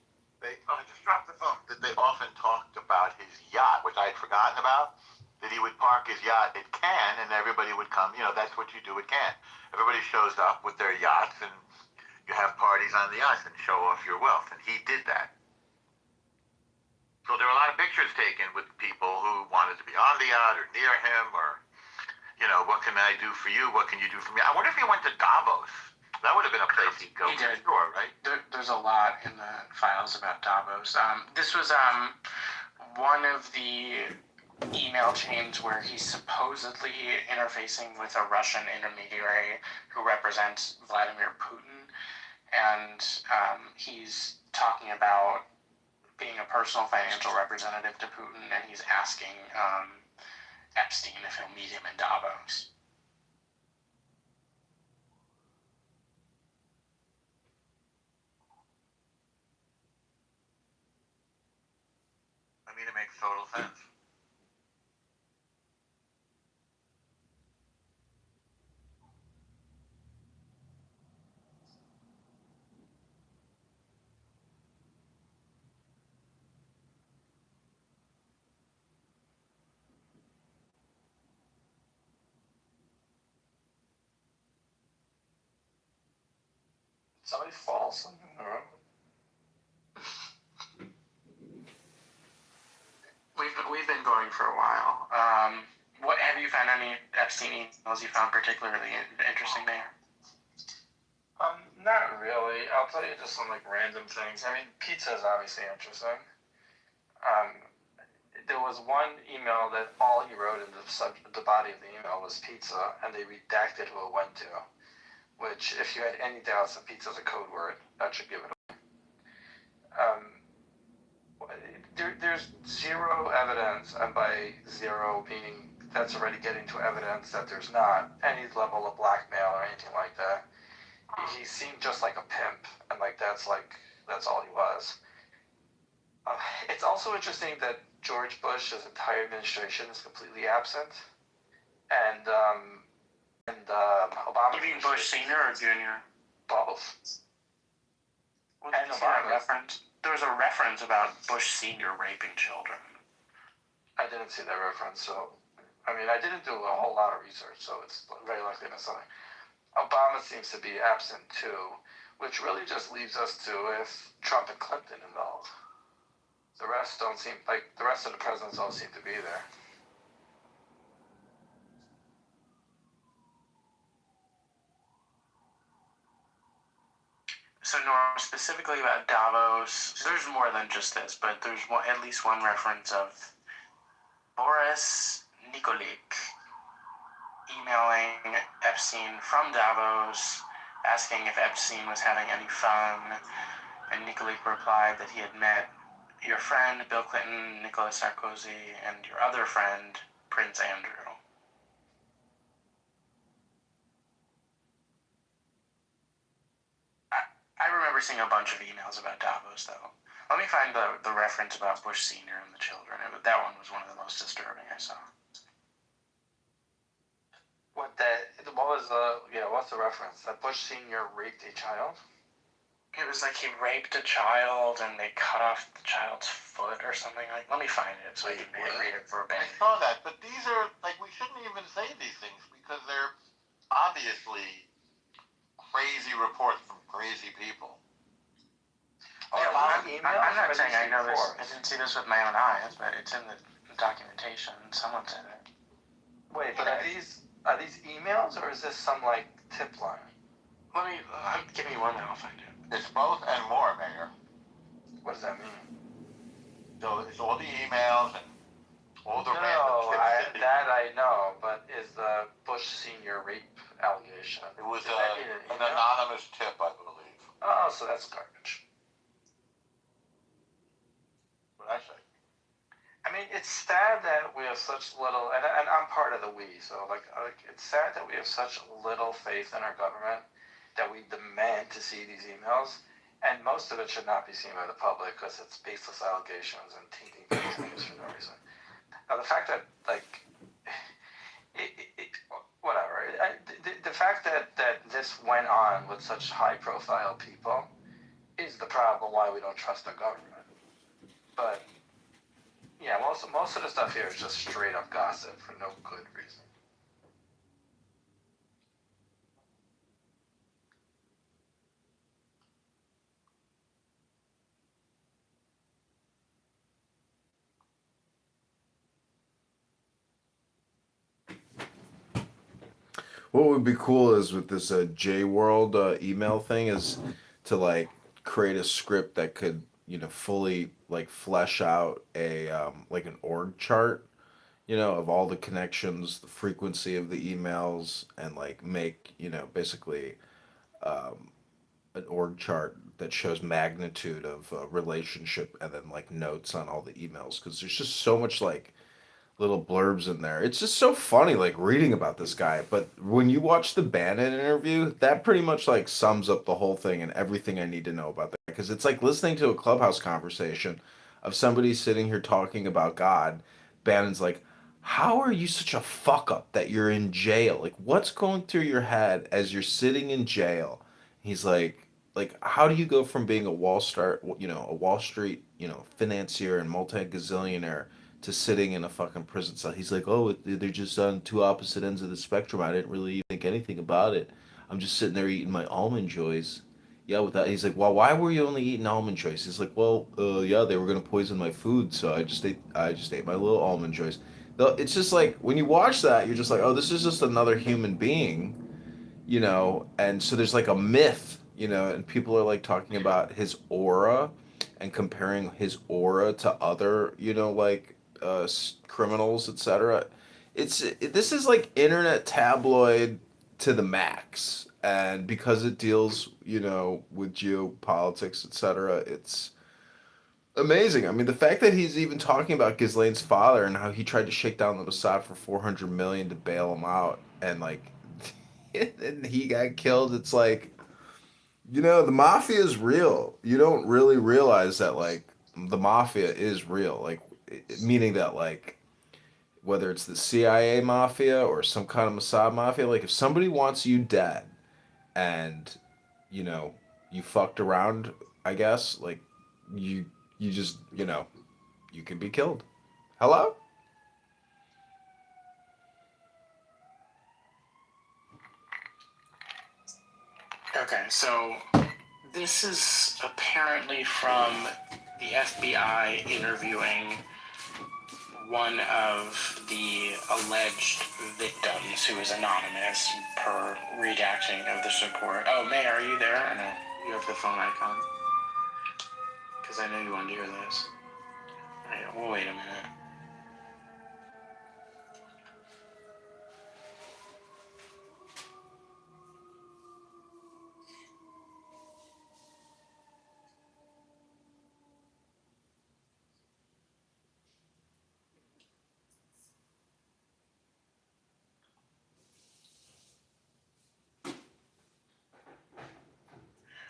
just dropped the phone. That they often talked about his yacht, which I had forgotten about. That he would park his yacht at Cannes, and everybody would come. That's what you do at Cannes. Everybody shows up with their yachts, and you have parties on the yachts and show off your wealth. And he did that. So there were a lot of pictures taken with people who wanted to be on the yacht or near him, or, what can I do for you? What can you do for me? I wonder if he went to Davos. That would have been a place he'd go for sure, right? There's a lot in the files about Davos. This was one of the email chains where he's supposedly interfacing with a Russian intermediary who represents Vladimir Putin, and he's talking about being a personal financial representative to Putin, and he's asking Epstein if he'll meet him in Davos. I mean, it makes total sense. Somebody falls in the room. We've been going for a while. What have you found any Epstein emails you found particularly interesting there? Not really. I'll tell you just some random things. I mean, pizza is obviously interesting. There was one email that all he wrote in the body of the email was pizza, and they redacted who it went to. Which, if you had any doubts that pizza is a code word, that should give it away. There's zero evidence, and by zero meaning that's already getting to evidence that there's not any level of blackmail or anything like that. He seemed just like a pimp, and that's all he was. It's also interesting that George Bush's entire administration is completely absent, and Obama. You mean Bush Senior or Junior? Both. Well, did you see that reference? There was a reference about Bush Senior raping children. I didn't see that reference, so I didn't do a whole lot of research, so it's very likely I missed something. Obama seems to be absent too, which really just leaves us to if Trump and Clinton involved. The rest of the presidents don't seem to be there. So, Nora, specifically about Davos, there's more than just this, but there's at least one reference of Boris Nikolic emailing Epstein from Davos, asking if Epstein was having any fun, and Nikolic replied that he had met your friend, Bill Clinton, Nicolas Sarkozy, and your other friend, Prince Andrew. I remember seeing a bunch of emails about Davos, though. Let me find the reference about Bush Sr. and the children. That one was one of the most disturbing I saw. What's the reference? That Bush Sr. raped a child? It was like he raped a child and they cut off the child's foot or something. Let me find it so I can read it verbatim. I saw that, but these are, we shouldn't even say these things because they're obviously crazy reports from crazy people. I'm not saying I know this. before. I didn't see this with my own eyes, but it's in the documentation. Someone said it. Wait, but are these emails or is this some like tip line? Give me one and I'll find it. It's both and more, Mayor. What does that mean? So it's all the emails and all the No, random tips. that I know, but is the Bush senior rape allegation? It was Did that need an email? anonymous tip, I believe. Oh, so that's garbage. What I say. I mean, it's sad that we have such little, and I'm part of the we, so like it's sad that we have such little faith in our government that we demand to see these emails, and most of it should not be seen by the public because it's baseless allegations and tainting people's names for no reason. Now, the fact that, like, whatever, the fact that this went on with such high-profile people is the problem why we don't trust our government. But yeah, most of the stuff here is just straight up gossip for no good reason. What would be cool is with this J World email thing is to like create a script that could fully like flesh out a like an org chart of all the connections, the frequency of the emails, and like make basically an org chart that shows magnitude of relationship and then like notes on all the emails because there's just so much like little blurbs in there. It's just so funny, like reading about this guy. But when you watch the Bannon interview, that pretty much like sums up the whole thing and everything I need to know about that. Because it's like listening to a clubhouse conversation of somebody sitting here talking about God. Bannon's like, "How are you such a fuck up that you're in jail? Like, what's going through your head as you're sitting in jail?" He's like, how do you go from being a Wall Street, financier and multi gazillionaire to sitting in a fucking prison cell? He's like, oh, they're just on two opposite ends of the spectrum. I didn't really think anything about it. I'm just sitting there eating my almond joys. Yeah, with that, he's like, well, why were you only eating almond joys? He's like, well, yeah, they were gonna poison my food, so I just ate my little almond joys. Though it's just like when you watch that, you're just like, oh, this is just another human being, and so there's like a myth, and people are like talking about his aura and comparing his aura to other, like criminals, etc. This is like internet tabloid to the max, and because it deals, with geopolitics, etc. It's amazing. I mean, the fact that he's even talking about Ghislaine's father and how he tried to shake down the Mossad for 400 million to bail him out, and like, and he got killed. It's like, the mafia is real. You don't really realize that, like, the mafia is real. Like, meaning that, like, whether it's the CIA mafia or some kind of Mossad mafia, like, if somebody wants you dead and, you know, you fucked around, I guess, like, you just, you can be killed. Hello? Okay, so this is apparently from the FBI interviewing one of the alleged victims who is anonymous per redacting of this report. Oh, May, are you there? I know you have the phone icon. Because I know you want to hear this. Alright, we'll wait a minute.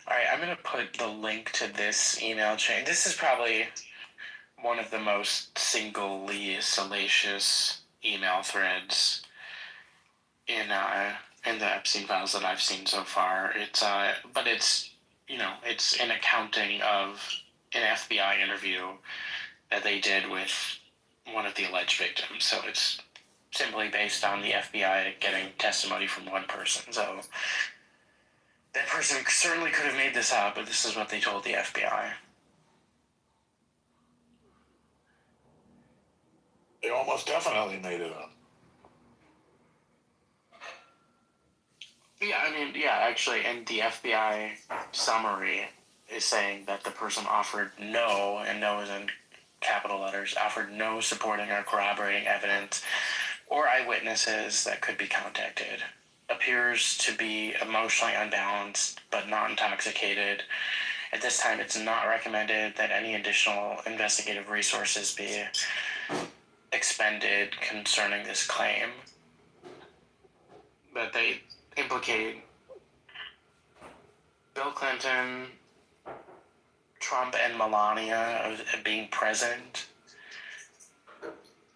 Alright, I'm going to put the link to this email chain. This is probably one of the most singly salacious email threads in the Epstein files that I've seen so far. But it's it's an accounting of an FBI interview that they did with one of the alleged victims. So it's simply based on the FBI getting testimony from one person. So that person certainly could have made this up, but this is what they told the FBI. They almost definitely made it up. Yeah, I mean, yeah, actually, and the FBI summary is saying that the person offered no, and no is in capital letters, offered no supporting or corroborating evidence or eyewitnesses that could be contacted. Appears to be emotionally unbalanced, but not intoxicated. At this time, it's not recommended that any additional investigative resources be expended concerning this claim. But they implicate Bill Clinton, Trump, and Melania of being present,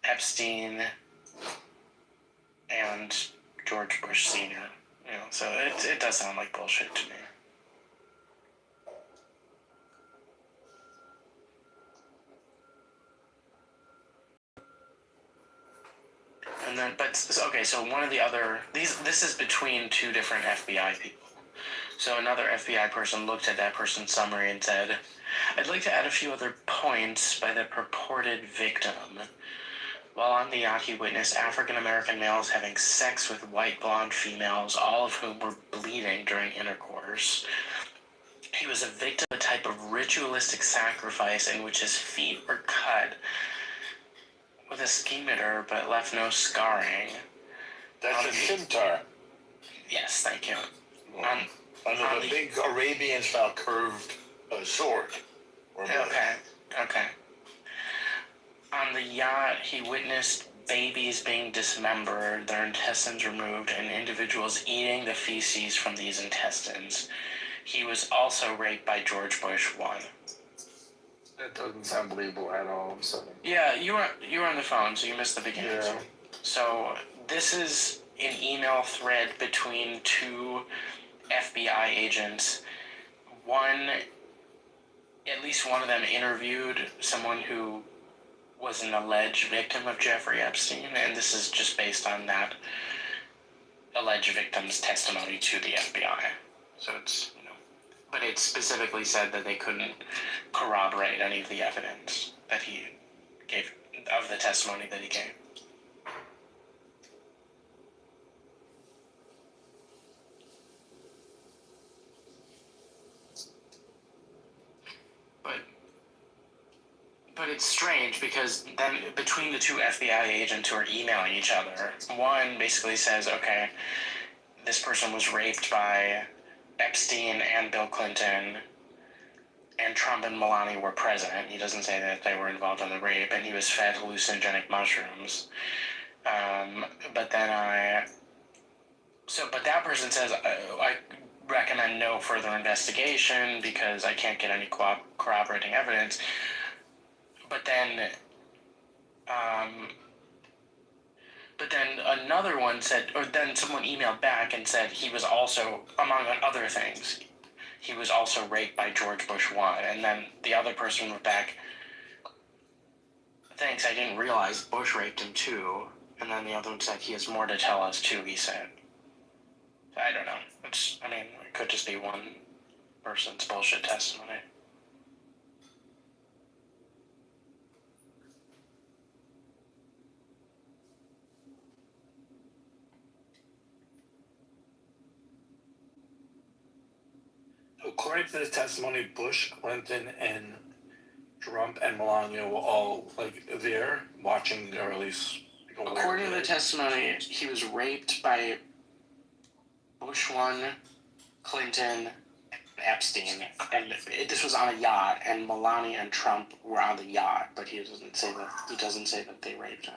Epstein, and George Bush Sr. So it does sound like bullshit to me. And then, okay, so one of the other, this is between two different FBI people. So another FBI person looked at that person's summary and said, I'd like to add a few other points by the purported victim. While on the yacht, he witnessed African-American males having sex with white blonde females, all of whom were bleeding during intercourse. He was a victim of a type of ritualistic sacrifice in which his feet were cut with a scimitar but left no scarring. That's a scimitar. Yes, thank you. Under the big Arabian-style curved sword. Okay. On the yacht, he witnessed babies being dismembered, their intestines removed, and individuals eating the feces from these intestines. He was also raped by George Bush I. That doesn't sound believable at all. I'm sorry. Yeah, you were on the phone, so you missed the beginning. Yeah. So this is an email thread between two FBI agents. At least one of them interviewed someone who was an alleged victim of Jeffrey Epstein, and this is just based on that alleged victim's testimony to the FBI. So it's, but it specifically said that they couldn't corroborate any of the evidence that he gave, of the testimony that he gave. But it's strange because then between the two FBI agents who are emailing each other, one basically says, okay, this person was raped by Epstein and Bill Clinton, and Trump and Melania were present. He doesn't say that they were involved in the rape, and he was fed hallucinogenic mushrooms. But that person says, I recommend no further investigation because I can't get any corroborating evidence. But then another one said, or then someone emailed back and said he was also, among other things, he was also raped by George Bush I. And then the other person wrote back, thanks, I didn't realize Bush raped him too. And then the other one said, he has more to tell us too, he said. I don't know. It could just be one person's bullshit testimony. According to the testimony, Bush, Clinton, and Trump and Melania were all there watching, or at least. According to the testimony, he was raped by Bush I, Clinton, Epstein, and this was on a yacht. And Melania and Trump were on the yacht, but he doesn't say that they raped him.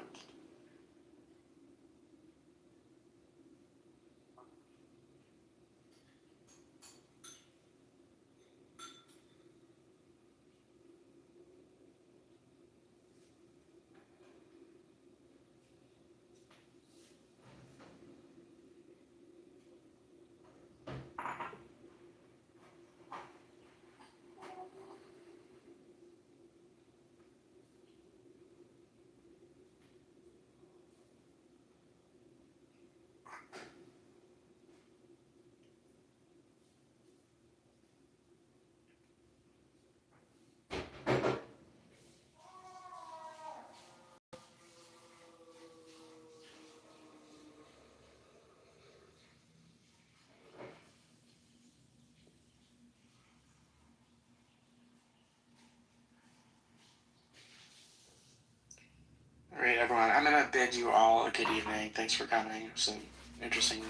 everyone. I'm gonna bid you all a good evening. Thanks for coming. It was an interesting.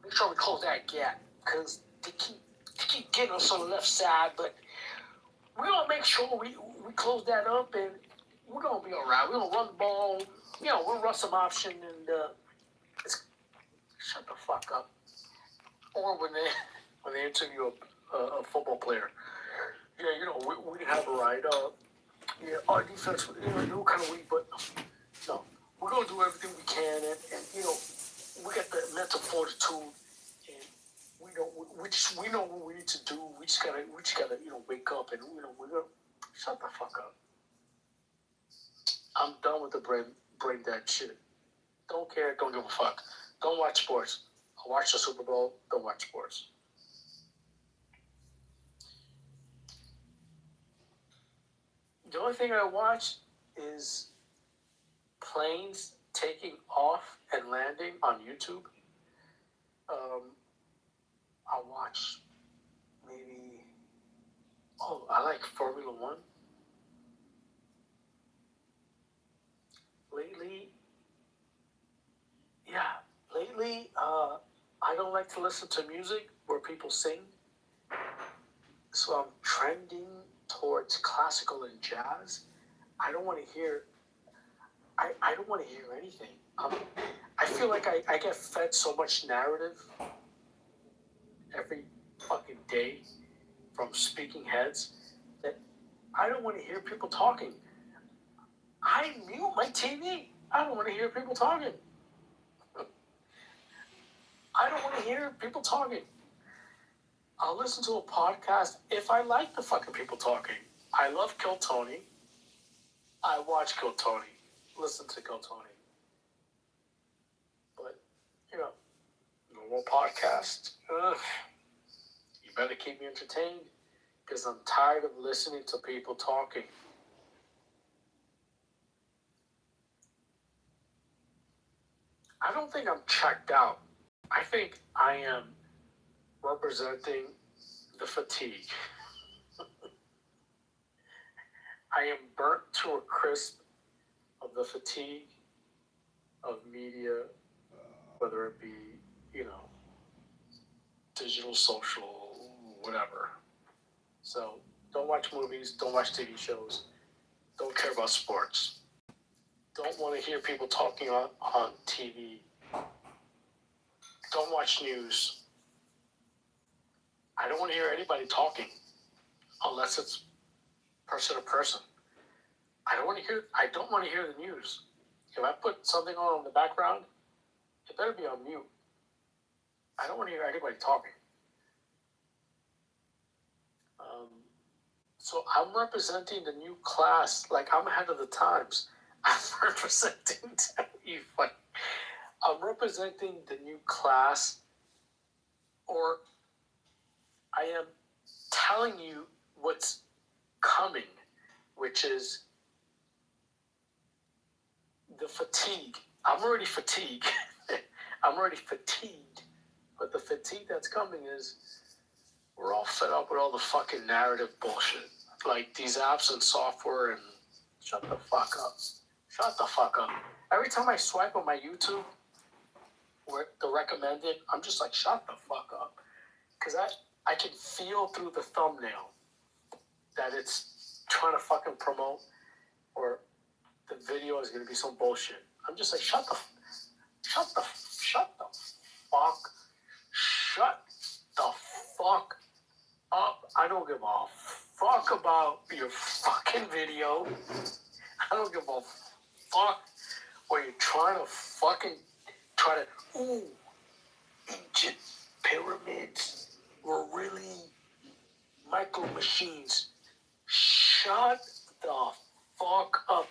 Make sure we close that gap because they keep getting us on the left side, but we're gonna make sure we close that up and we're gonna be all right. We're gonna run the ball. We'll run some option and shut the fuck up. Or when they interview a football player, we didn't have a right. Our defense, they were kind of weak, but no, we're gonna do everything we can, and we got the mental fortitude, and we know what we need to do. We just gotta wake up, and we're gonna shut the fuck up. I'm done with the brain dead shit. Don't care. Don't give a fuck. Don't watch sports. I'll watch the Super Bowl. Don't watch sports. The only thing I watch is planes taking off and landing on YouTube. I'll watch maybe. Oh, I like Formula One. Lately, I don't like to listen to music where people sing. So I'm trending towards classical and jazz. I don't want to hear. I don't want to hear anything. I feel like I get fed so much narrative every fucking day from speaking heads that I don't want to hear people talking. I mute my TV. I don't want to hear people talking. I don't want to hear people talking. I'll listen to a podcast if I like the fucking people talking. I love Kill Tony. I watch Kill Tony. Listen to Kill Tony. But, normal podcast, you better keep me entertained because I'm tired of listening to people talking. I don't think I'm checked out. I think I am representing the fatigue. I am burnt to a crisp of the fatigue of media, whether it be, digital, social, whatever. So don't watch movies, don't watch TV shows, don't care about sports. Don't want to hear people talking on TV. Don't watch news. I don't want to hear anybody talking unless it's person to person. I don't want to hear the news. If I put something on in the background, it better be on mute. I don't want to hear anybody talking. So I'm representing the new class. Like I'm ahead of the times. I'm representing I'm representing the new class, or I am telling you what's coming, which is the fatigue. I'm already fatigued. I'm already fatigued But the fatigue that's coming is we're all fed up with all the fucking narrative bullshit. Like these apps and software and shut the fuck up. Shut the fuck up. Every time I swipe on my YouTube, where the recommended, I'm just like, shut the fuck up. Because I can feel through the thumbnail that it's trying to fucking promote or the video is going to be some bullshit. I'm just like, shut the fuck up. I don't give a fuck about your fucking video. I don't give a fuck what you're trying to fucking ancient pyramids were really micro machines. Shut the fuck up.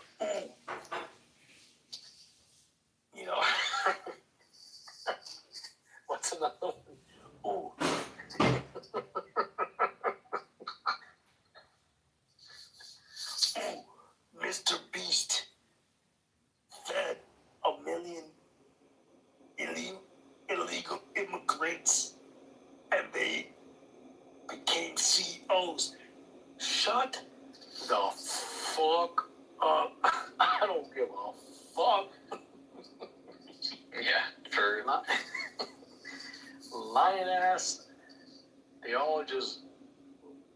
You know, what's another one? Ooh. Mr. Beast fed 1 million illegal immigrants and they became CEOs. Shut the fuck up. I don't give a fuck. Yeah, for Lion ass.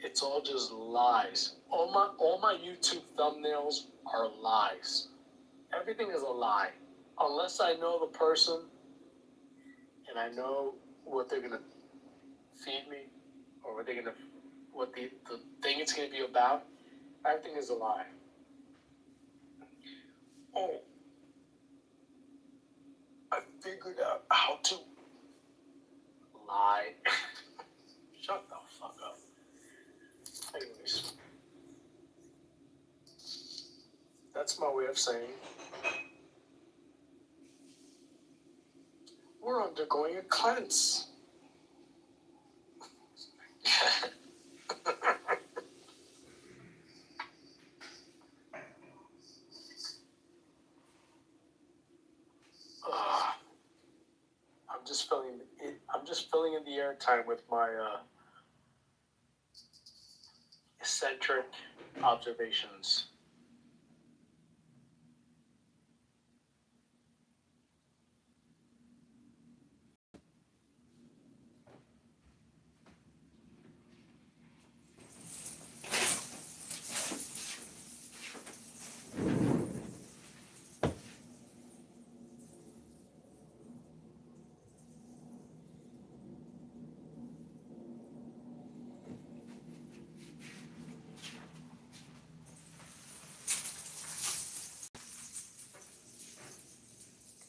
It's all just lies. All my YouTube thumbnails are lies. Everything is a lie. Unless I know the person and I know what they're gonna feed me or what the thing it's gonna be about, everything is a lie. Oh, I figured out how to lie. Shut the fuck up. Anyways, that's my way of saying we're undergoing a cleanse. I'm just filling in the airtime with my eccentric observations.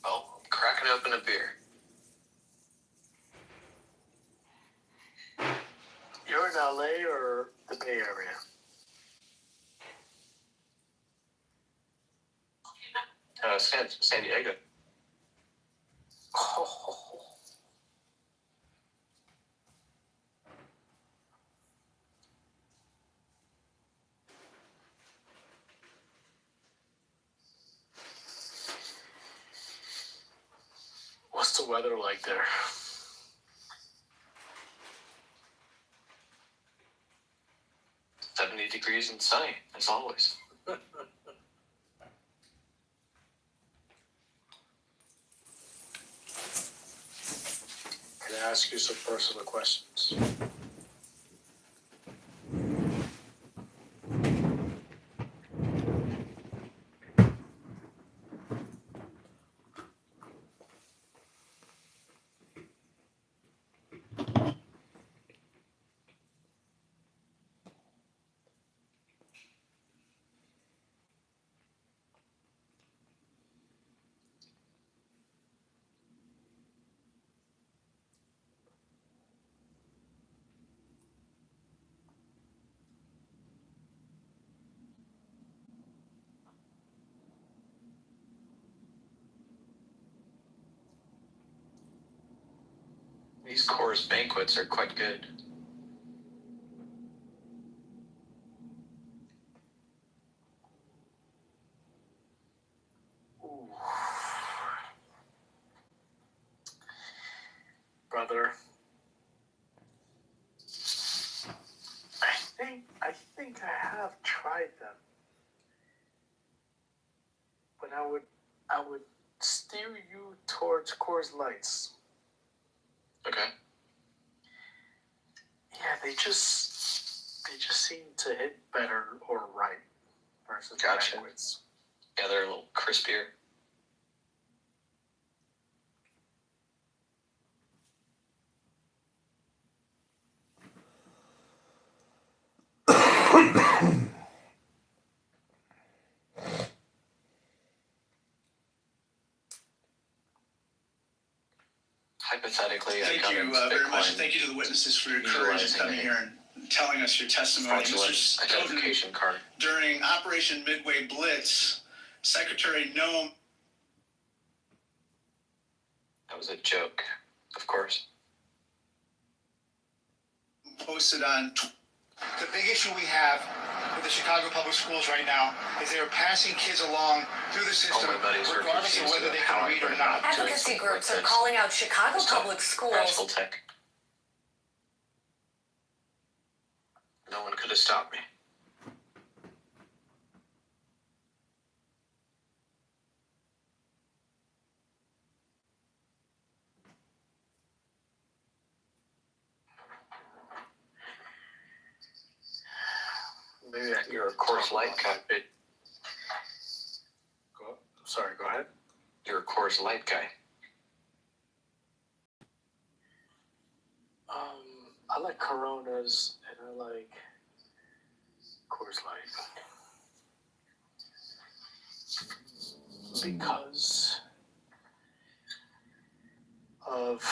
oh, I'm cracking open a beer. You're in LA or the Bay Area? San Diego. Oh. What's the weather like there? $70 degrees and sunny, as always. Can I ask you some personal questions? These Coors banquets are quite good. Ooh. Brother, I have tried them, but I would steer you towards Coors Lights. Okay. Yeah, they just seem to hit better or right versus Gotcha. banquets. Yeah, they're a little crispier. Hypothetically, Thank you very much. And thank you to the witnesses for your courage in coming here and telling us your testimony. Mr. Identification card. During Operation Midway Blitz, Secretary Noem That was a joke, of course. posted on. The big issue we have with the Chicago Public Schools right now is they're passing kids along through the system, regardless of whether they can read or not. Advocacy groups are calling out Chicago public schools. Practical tech. No one could have stopped me. Maybe I You're a Coors Light guy. Sorry, go ahead. You're a Coors Light guy. I like Coronas and I like Coors Light because of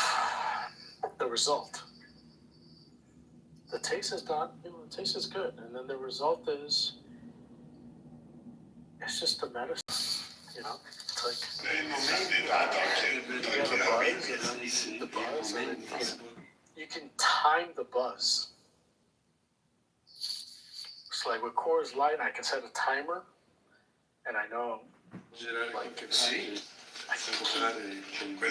the result. The taste is not, the taste is good, and then the result is, it's just a medicine, It's like, you have the buzz, and then you can time the buzz. It's like with Coors Light, I can set a timer, and I know, I can keep for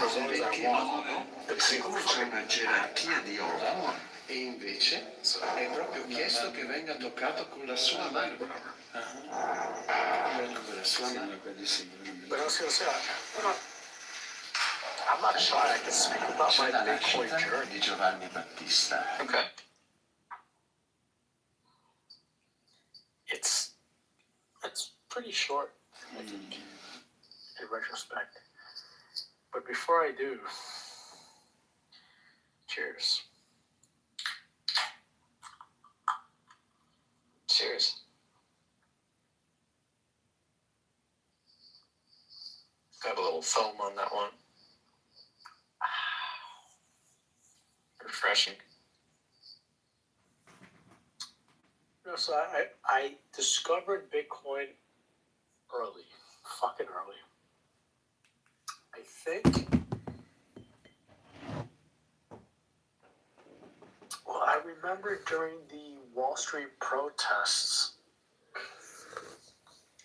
as long as I want. C'è una gerarchia di ore e invece è proprio chiesto che venga toccato con la sua mano. Con la sua mano. But I was going to say, I'm not shy. I can speak about my Bitcoin journey. Di Giovanni Battista. Okay. It's pretty short, I think, in retrospect. But before I do, cheers. Cheers. Got a little foam on that one. Refreshing. So I discovered Bitcoin early, fucking early. I think. Well, I remember during the Wall Street protests,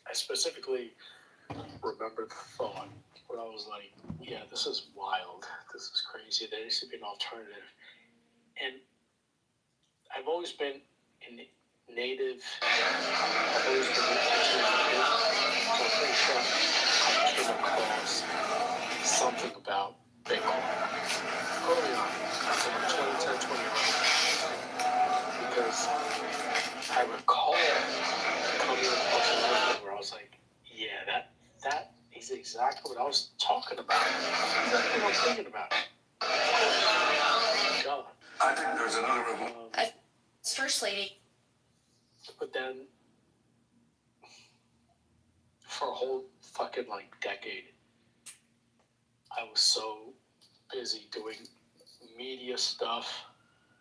I specifically remember the thought where I was like, yeah, this is wild. This is crazy. There needs to be an alternative. And I've always been native. I've always been interested in it. So I'm pretty sure I came across something about Bitcoin early on, so 2010, 2011. Because I recall coming across another where I was like, yeah, that is exactly what I was talking about. Exactly what I'm thinking about. God. I think there's another revolution. First lady. But then, for a whole fucking decade, I was so busy doing media stuff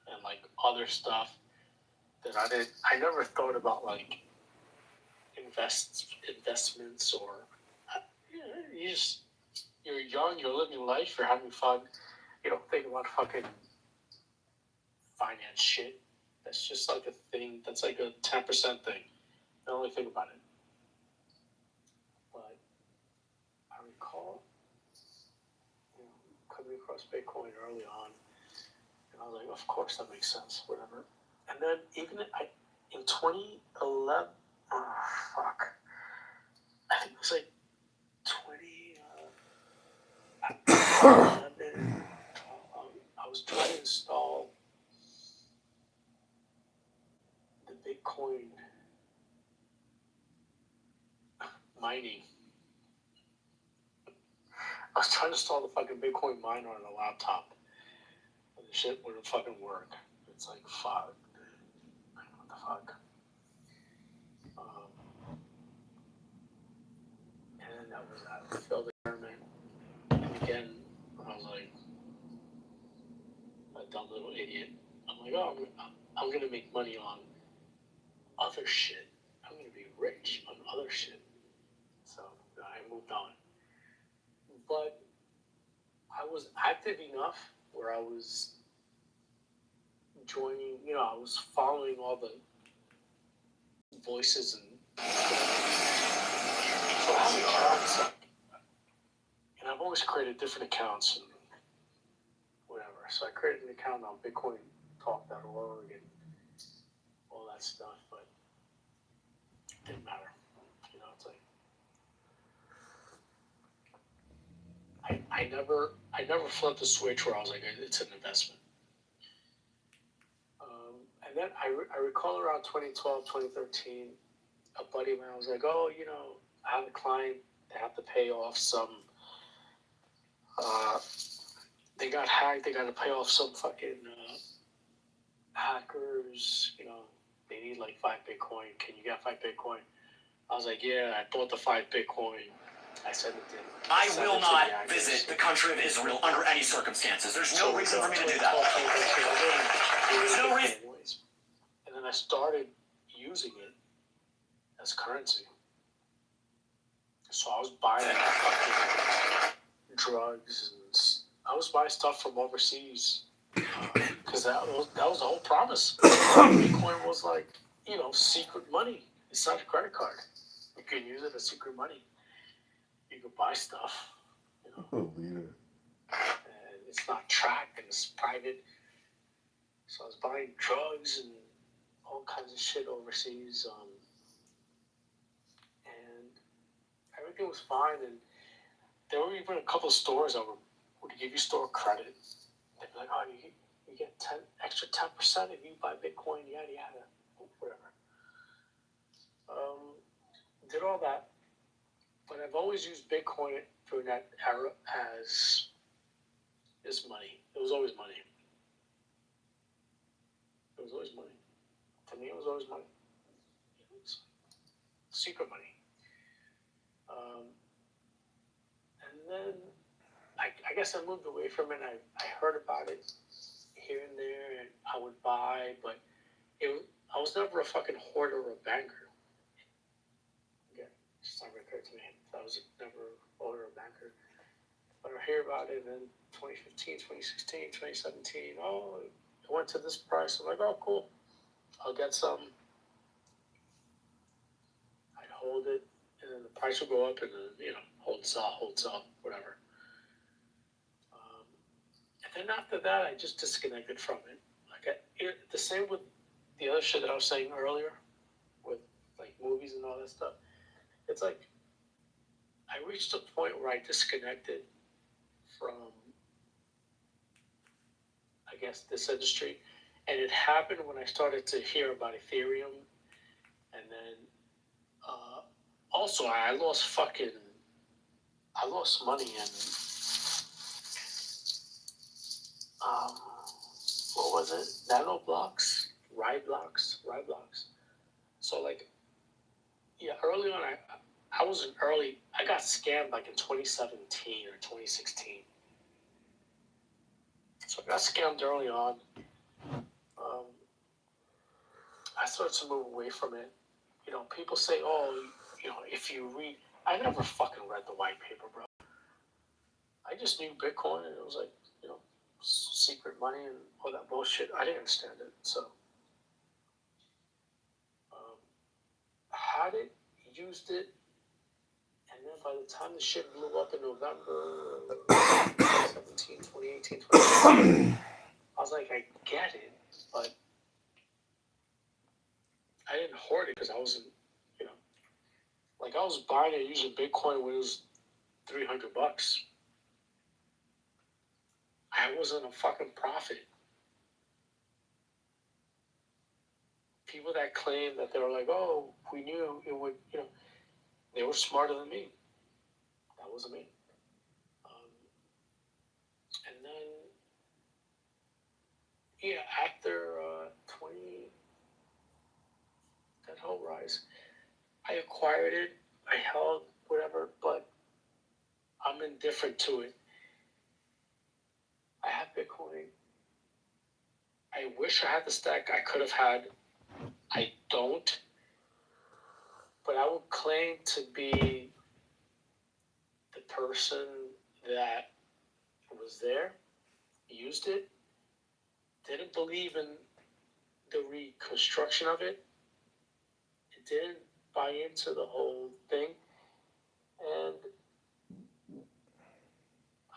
and other stuff that I never thought about investments or you're young, you're living life, you're having fun, you don't think about fucking finance shit. That's just a thing. That's a 10% thing. I don't really think about it. But I recall, coming across Bitcoin early on, And I was like, of course that makes sense, whatever. And then even in 2011, oh fuck, I think it was like 2011. I was trying to install the Bitcoin mining. I was trying to install the fucking Bitcoin miner on a laptop, and the shit wouldn't fucking work. It's like, fuck. What the fuck? And then that was that. I failed the experiment. And again, I was like, a dumb little idiot. I'm like, oh, I'm gonna make money on other shit. I'm gonna be rich on other shit. So I moved on. But I was active enough where I was joining, I was following all the voices and so I have accounts, and I've always created different accounts and whatever. So I created an account on BitcoinTalk.org and all that stuff, but it didn't matter. It's like I never flipped the switch where I was like, it's an investment. And then I recall around 2012, 2013, a buddy of mine was like, oh, I have a client, they have to pay off some, they got hacked, they got to pay off some fucking hackers, they need like 5 Bitcoin. Can you get 5 Bitcoin? I was like, yeah, I bought the 5 Bitcoin. I sent it to him. I will not visit the country of Israel under any circumstances. There's no reason for me to do that. There's no reason. And then I started using it as currency. So I was buying fucking drugs and I was buying stuff from overseas because that was the whole promise. Bitcoin was like, secret money. It's not a credit card. You can use it as secret money. You can buy stuff. Believe it. And it's not tracked and it's private. So I was buying drugs and all kinds of shit overseas. And everything was fine. And there were even a couple of stores that would give you store credit. They'd be like, oh, you get extra 10% if you buy Bitcoin, yada, yada, whatever. Did all that. But I've always used Bitcoin during that era as money. It was always money. It was always money. To me, it was always money. It was secret money. And then I guess I moved away from it. I heard about it here and there, and I would buy, but I was never a fucking hoarder or a banker. Yeah, it's not occurred to me. I was never a hoarder or a banker. But I hear about it in 2015, 2016, 2017. Oh, it went to this price. I'm like, oh, cool. I'll get some. I'd hold it, and then the price will go up, and then, holds up, whatever. And then after that, I just disconnected from it. The same with the other shit that I was saying earlier, with like movies and all that stuff. It's like I reached a point where I disconnected from, I guess, this industry, and it happened when I started to hear about Ethereum, and then also I lost money in what was it? Nano blocks, ride blocks. So early on I got scammed like in 2017 or 2016. So I got scammed early on. I started to move away from it. People say, oh, if you read, I never fucking read the white paper, bro. I just knew Bitcoin and it was like, secret money and all that bullshit. I didn't understand it. So, had it, used it, and then by the time the shit blew up in November 2017, 2018, 2019, I was like, because I wasn't, you know, like I was buying and using Bitcoin when it was $300. I wasn't a fucking profit. People that claim that they were like, oh, we knew it would, they were smarter than me. That wasn't me. And then, yeah, after 20, that whole rise, I acquired it, I held whatever, but I'm indifferent to it. I have Bitcoin. I wish I had the stack I could have had. I don't. But I would claim to be the person that was there, used it, didn't believe in the reconstruction of it, didn't buy into the whole thing. And,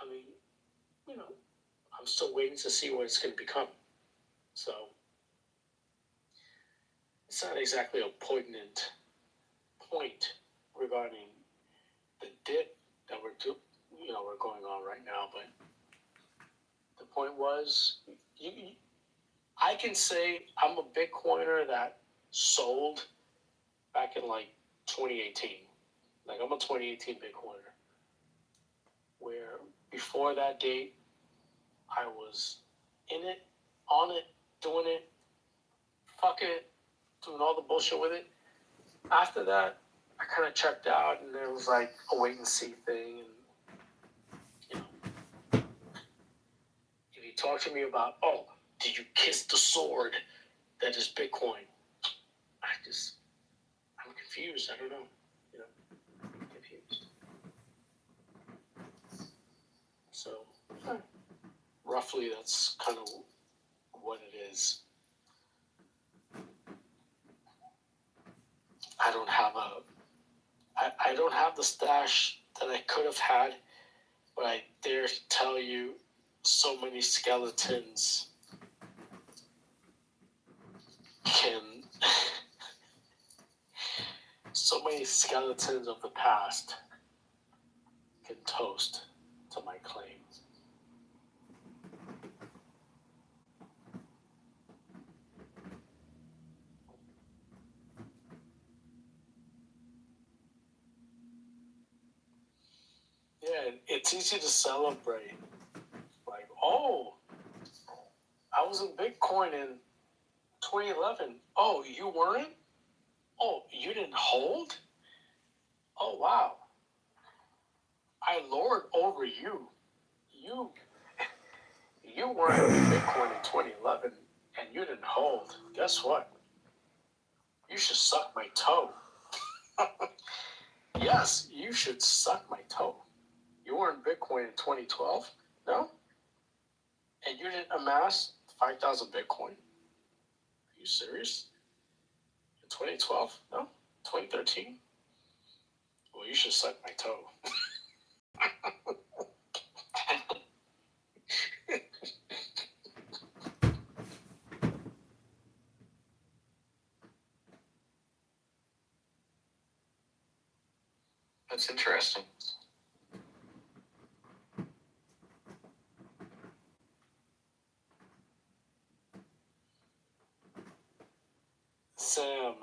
I mean, I'm still waiting to see what it's going to become. So, it's not exactly a poignant point regarding the dip that we're going on right now, but the point was, I can say I'm a Bitcoiner that sold back in like 2018. Like I'm a 2018 Bitcoiner, where before that date, I was in it, on it, doing it, fuck it, doing all the bullshit with it. After that, I kind of checked out, and it was like a wait and see thing. And if you talk to me about, oh, did you kiss the sword that is Bitcoin? I'm confused. I don't know. I'm confused. So, roughly, that's kind of what it is. I don't have the stash that I could have had, but I dare tell you, so many skeletons so many skeletons of the past can toast to my claim. Yeah, it's easy to celebrate. Like, oh, I was in Bitcoin in 2011. Oh, you weren't? Oh, you didn't hold? Oh, wow. I lord over you. You weren't in Bitcoin in 2011 and you didn't hold. Guess what? You should suck my toe. Yes, you should suck my toe. You were in Bitcoin in 2012? No? And you didn't amass 5,000 Bitcoin? Are you serious? In 2012? No? 2013? Well, you should suck my toe. That's interesting. Sam,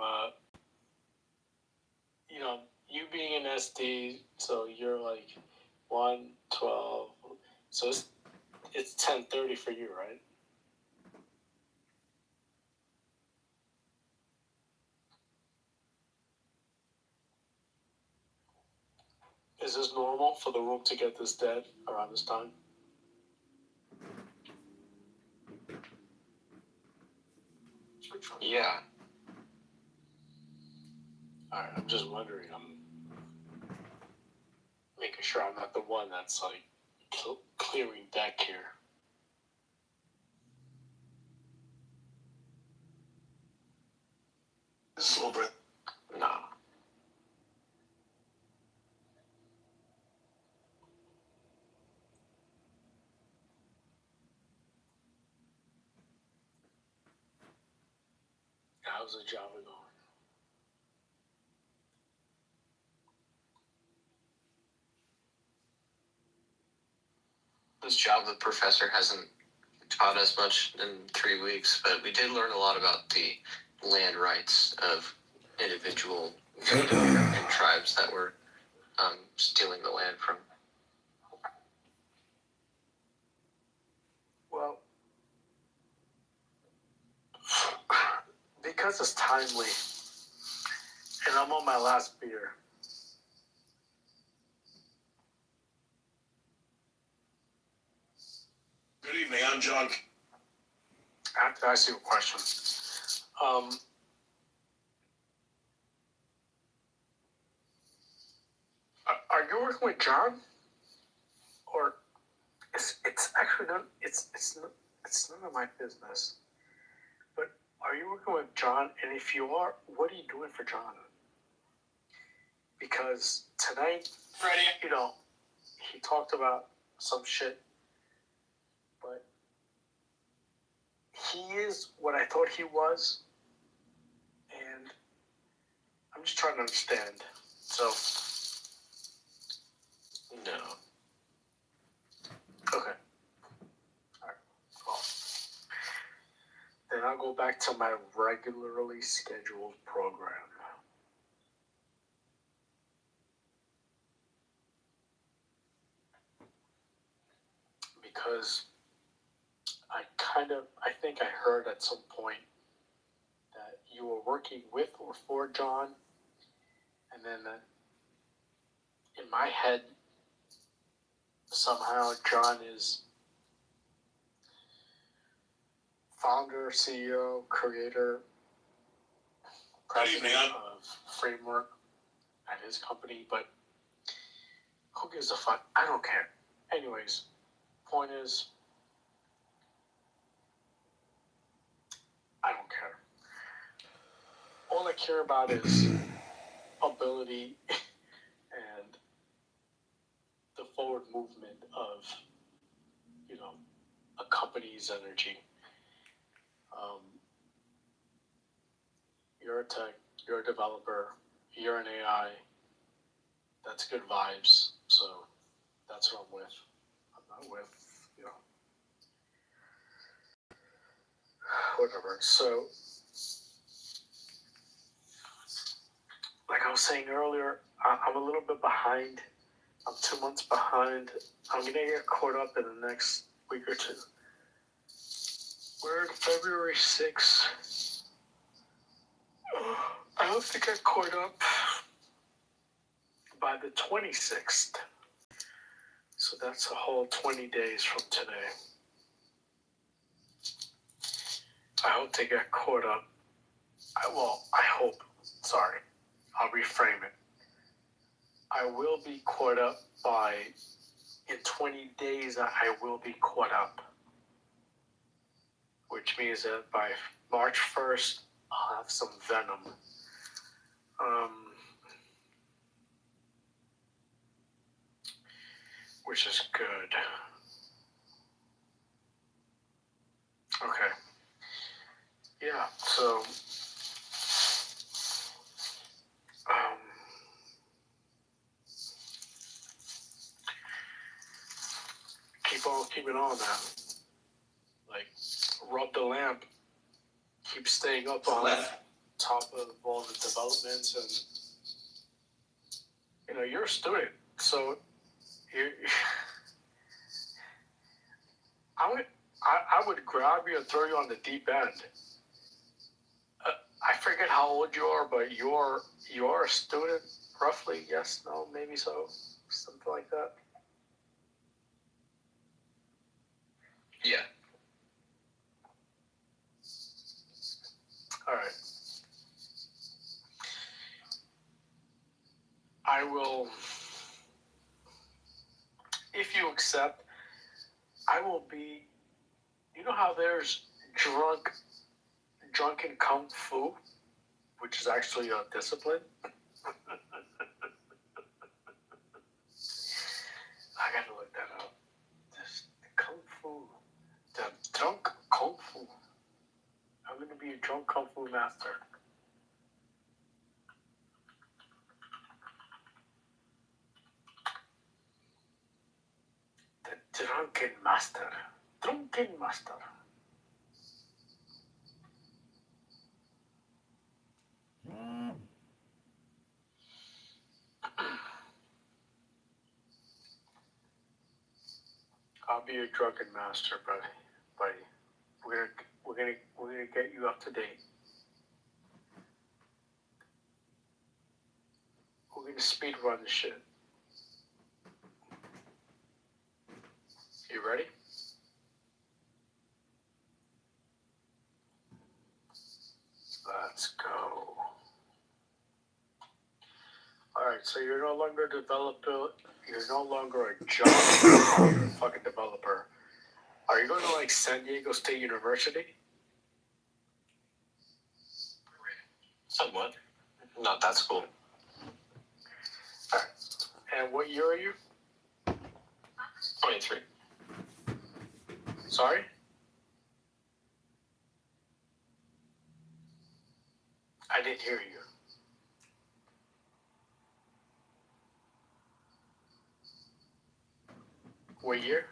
you being an SD, so you're like 112, so it's 10:30 for you, right? Is this normal for the room to get this dead around this time? Yeah. Alright, I'm just wondering. I'm making sure I'm not the one that's like clearing deck here. This little bit. No. How's the Java going? This job the professor hasn't taught us much in 3 weeks, but we did learn a lot about the land rights of individual Native American tribes that were stealing the land from. Well, because it's timely, and I'm on my last beer. Good evening, I'm John. I have to ask you a question. Are you working with John, or it's actually none? It's none of my business. But are you working with John? And if you are, what are you doing for John? Because tonight, Freddie, you know, he talked about some shit, but he is what I thought he was, and I'm just trying to understand. So, no. okay. All right. Well, then I'll go back to my regularly scheduled program. Because I think I heard at some point that you were working with or for John, and then in my head, somehow John is founder, CEO, creator, president of Framework at his company, but who gives a fuck? I don't care. Anyways, point is, I don't care. All I care about is ability and the forward movement of, you know, a company's energy. You're a tech, you're a developer, you're an AI. That's good vibes. So that's what I'm with. I'm not with, you know, whatever. So, like I was saying earlier, I'm a little bit behind. I'm 2 months behind. I'm going to get caught up in the next week or two. We're in February 6th. I hope to get caught up by the 26th. So that's a whole 20 days from today. I hope to get caught up. I hope. Sorry. I'll reframe it. I will be caught up in 20 days, I will be caught up. Which means that by March 1st, I'll have some venom. Which is good. Okay. Yeah, so keep it on, man. Like, rub the lamp. Keep staying up on top of all the developments, and you know you're a student, so you. I would grab you and throw you on the deep end. I forget how old you are, but you're a student, roughly. Yes, no, maybe so, something like that. Yeah. All right. I will, if you accept, I will be, you know how there's drunken kung fu, which is actually a discipline? I gotta look that up. This kung fu, the drunk kung fu. I'm gonna be a drunk kung fu master. The drunk Drunken Master. Drunken Master. I'll be your drunken master, buddy. We're gonna get you up to date. We're gonna speed run the shit. You ready? Let's go. Alright, so you're no longer a developer. You're no longer a job. You're a fucking developer. Are you going to like San Diego State University? Somewhat. Not that school. Alright. And what year are you? 23. Sorry? I didn't hear you. What year?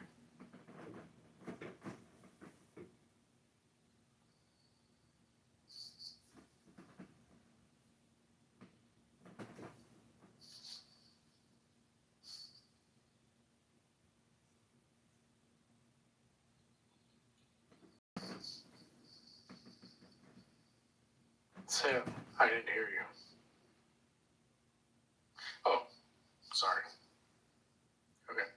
Sam, I didn't hear you. Oh, sorry. Okay.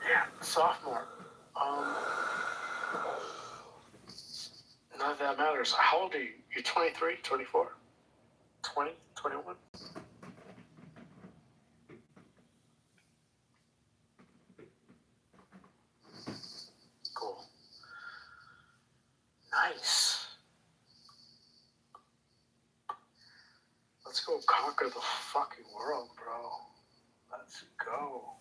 Yeah, sophomore. None of that matters. How old are you? You're 23, 24, 20, 21? Cool. Nice. Let's go conquer the fucking world, bro. Let's go.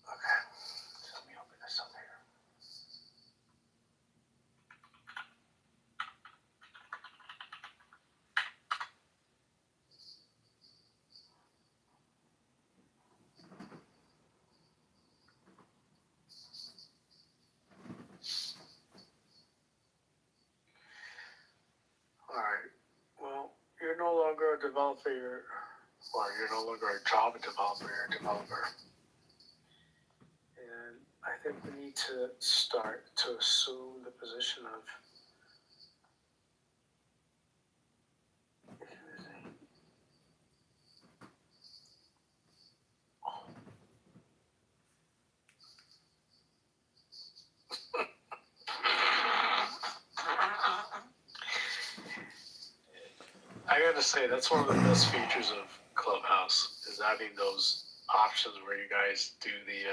Okay. Let me open this up here. Alright. Well, you're no longer a developer, you're no longer a Java developer, you're a developer. And I think we need to start to assume the position of I gotta say, that's one of the best features of Clubhouse, is having those options where you guys do the,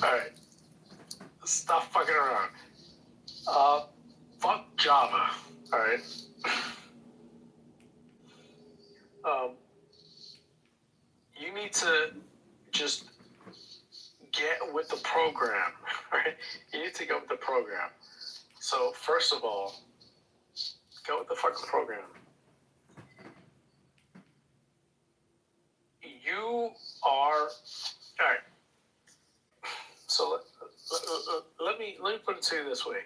alright. Stop fucking around. Fuck Java, alright? You need to just get with the program, right? You need to go with the program. So, first of all, go with the fucking program. You are, alright. So let me put it to you this way.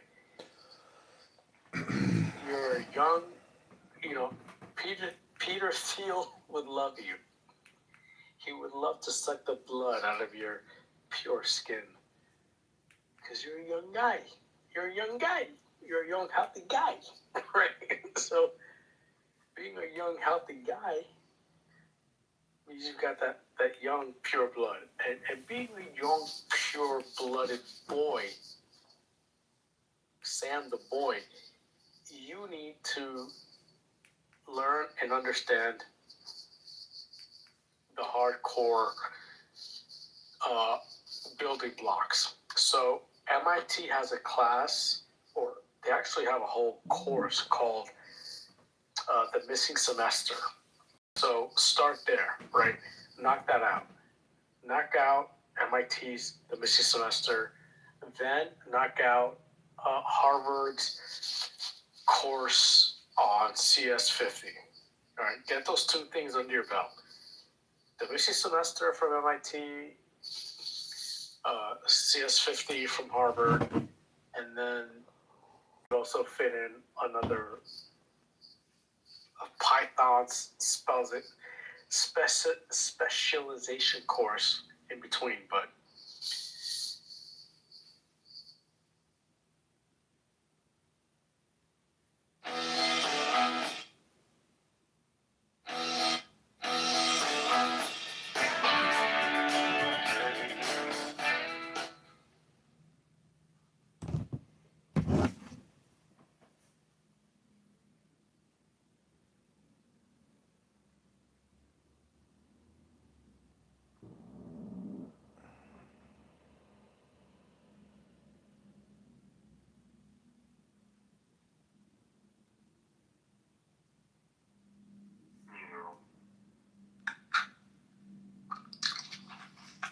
You're young, Peter Thiel would love you. He would love to suck the blood out of your pure skin. Because you're a young guy. You're a young guy. You're a young, healthy guy. Right? So being a young, healthy guy means you've got that young, pure blood. And being a young, pure-blooded boy, Sam the boy, you need to learn and understand the hardcore building blocks. So MIT has a class, or they actually have a whole course called the missing semester. So start there, right? Knock that out. Knock out MIT's the missing semester, then knock out Harvard's course on CS50. All right, get those two things under your belt. The missing semester from MIT, CS50 from Harvard, and then you also fit in another Python spells it specialization course in between, but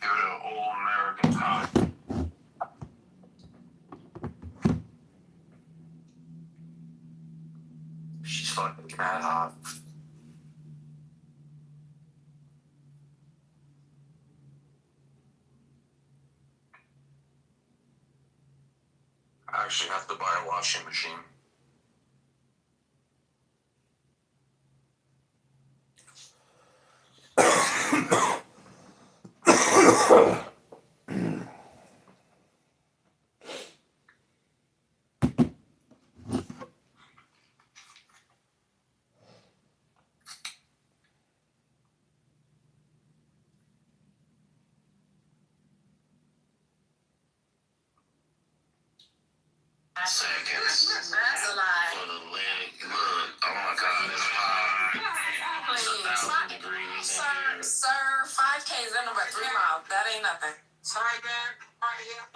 Give it an all-American pie. She's fucking mad hot. I actually have to buy a washing machine. Seconds. That's a lie. For the leg. Look, oh my god, it's hot. It's 1,000 degrees in here. Sir, 5K is in about 3 miles. That ain't nothing. Sorry, man.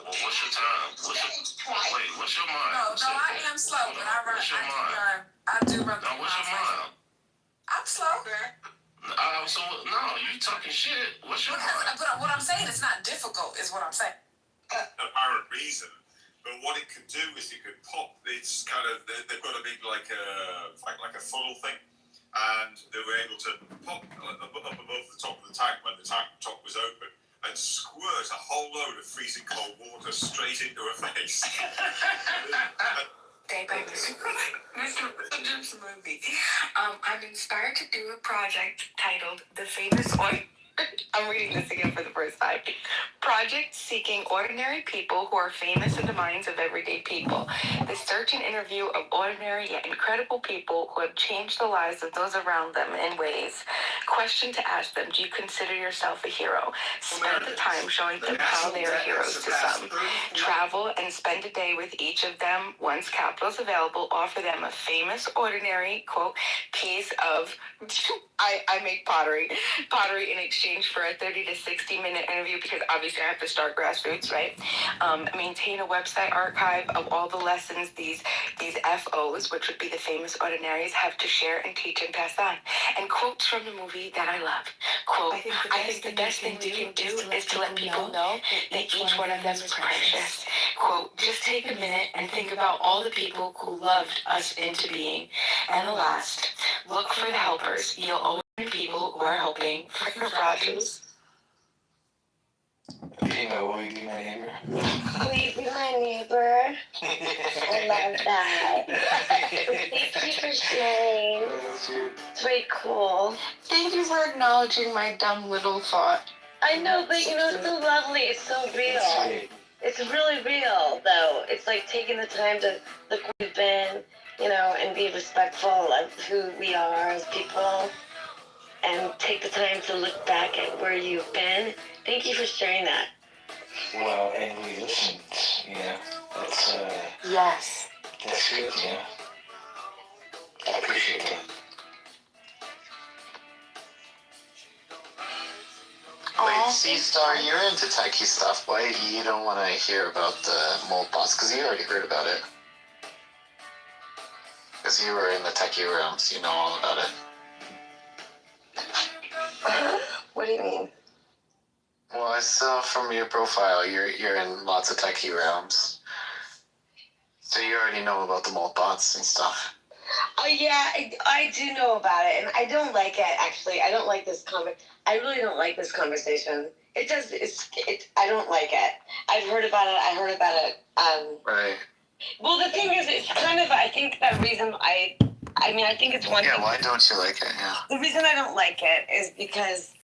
Well, what's your time? Wait, what's your mile? No, I am slow, but I run. What's your mile? I do run. No, what's your mile? I'm slow. So, no, you talking shit. What's your mile? But what I'm saying is not difficult, is what I'm saying. Apparent reason. But what it could do is it could pop. It's kind of they've got a big like a funnel thing, and they were able to pop up above the top of the tank when the tank top was open, and squirt a whole load of freezing cold water straight into her face. Day by Mr. Jim's movie. I'm inspired to do a project titled The Famous One. I'm reading this again for the first time. Project seeking ordinary people who are famous in the minds of everyday people. The search and interview of ordinary yet incredible people who have changed the lives of those around them in ways. Question to ask them, do you consider yourself a hero? Spend the time showing them how they are heroes to some. Travel and spend a day with each of them. Once capital is available, offer them a famous, ordinary, quote, piece of, I make pottery in exchange for a 30 to 60 minute interview, because obviously I have to start grassroots, right? Maintain a website archive of all the lessons these FOs, which would be the famous ordinaries, have to share and teach and pass on. And quotes from the movie that I love. Quote, I think the best thing we can do is to let people know that each one of them is precious. Quote, just take a minute and think about all the people who loved us into being. And the last, look for the helpers. You'll always find people who are helping for your projects. Peanut, will you be my neighbor? Please be my neighbor. I love that. Thank you for sharing. It's very cool. Thank you for acknowledging my dumb little thought. I know, but it's so lovely. It's so real. It's really real, though. It's like taking the time to look where you've been and be respectful of who we are as people and take the time to look back at where you've been. Thank you for sharing that. Well, and we listened, that's, Yes. that's good, I appreciate that. Wait, C-Star, you're into techie stuff. Why you don't want to hear about the mold bots? Because you already heard about it. Because you were in the techie realms, you know all about it. What do you mean? Well, I saw from your profile, you're in lots of techie realms. So you already know about the mold bots and stuff. Oh yeah, I do know about it, and I don't like it actually. I don't like this I really don't like this conversation. I don't like it. I've heard about it. I heard about it. Right. Well, the thing is, it's kind of. I think that reason I think it's one. Yeah. Thing. Why don't you like it? Yeah. The reason I don't like it is because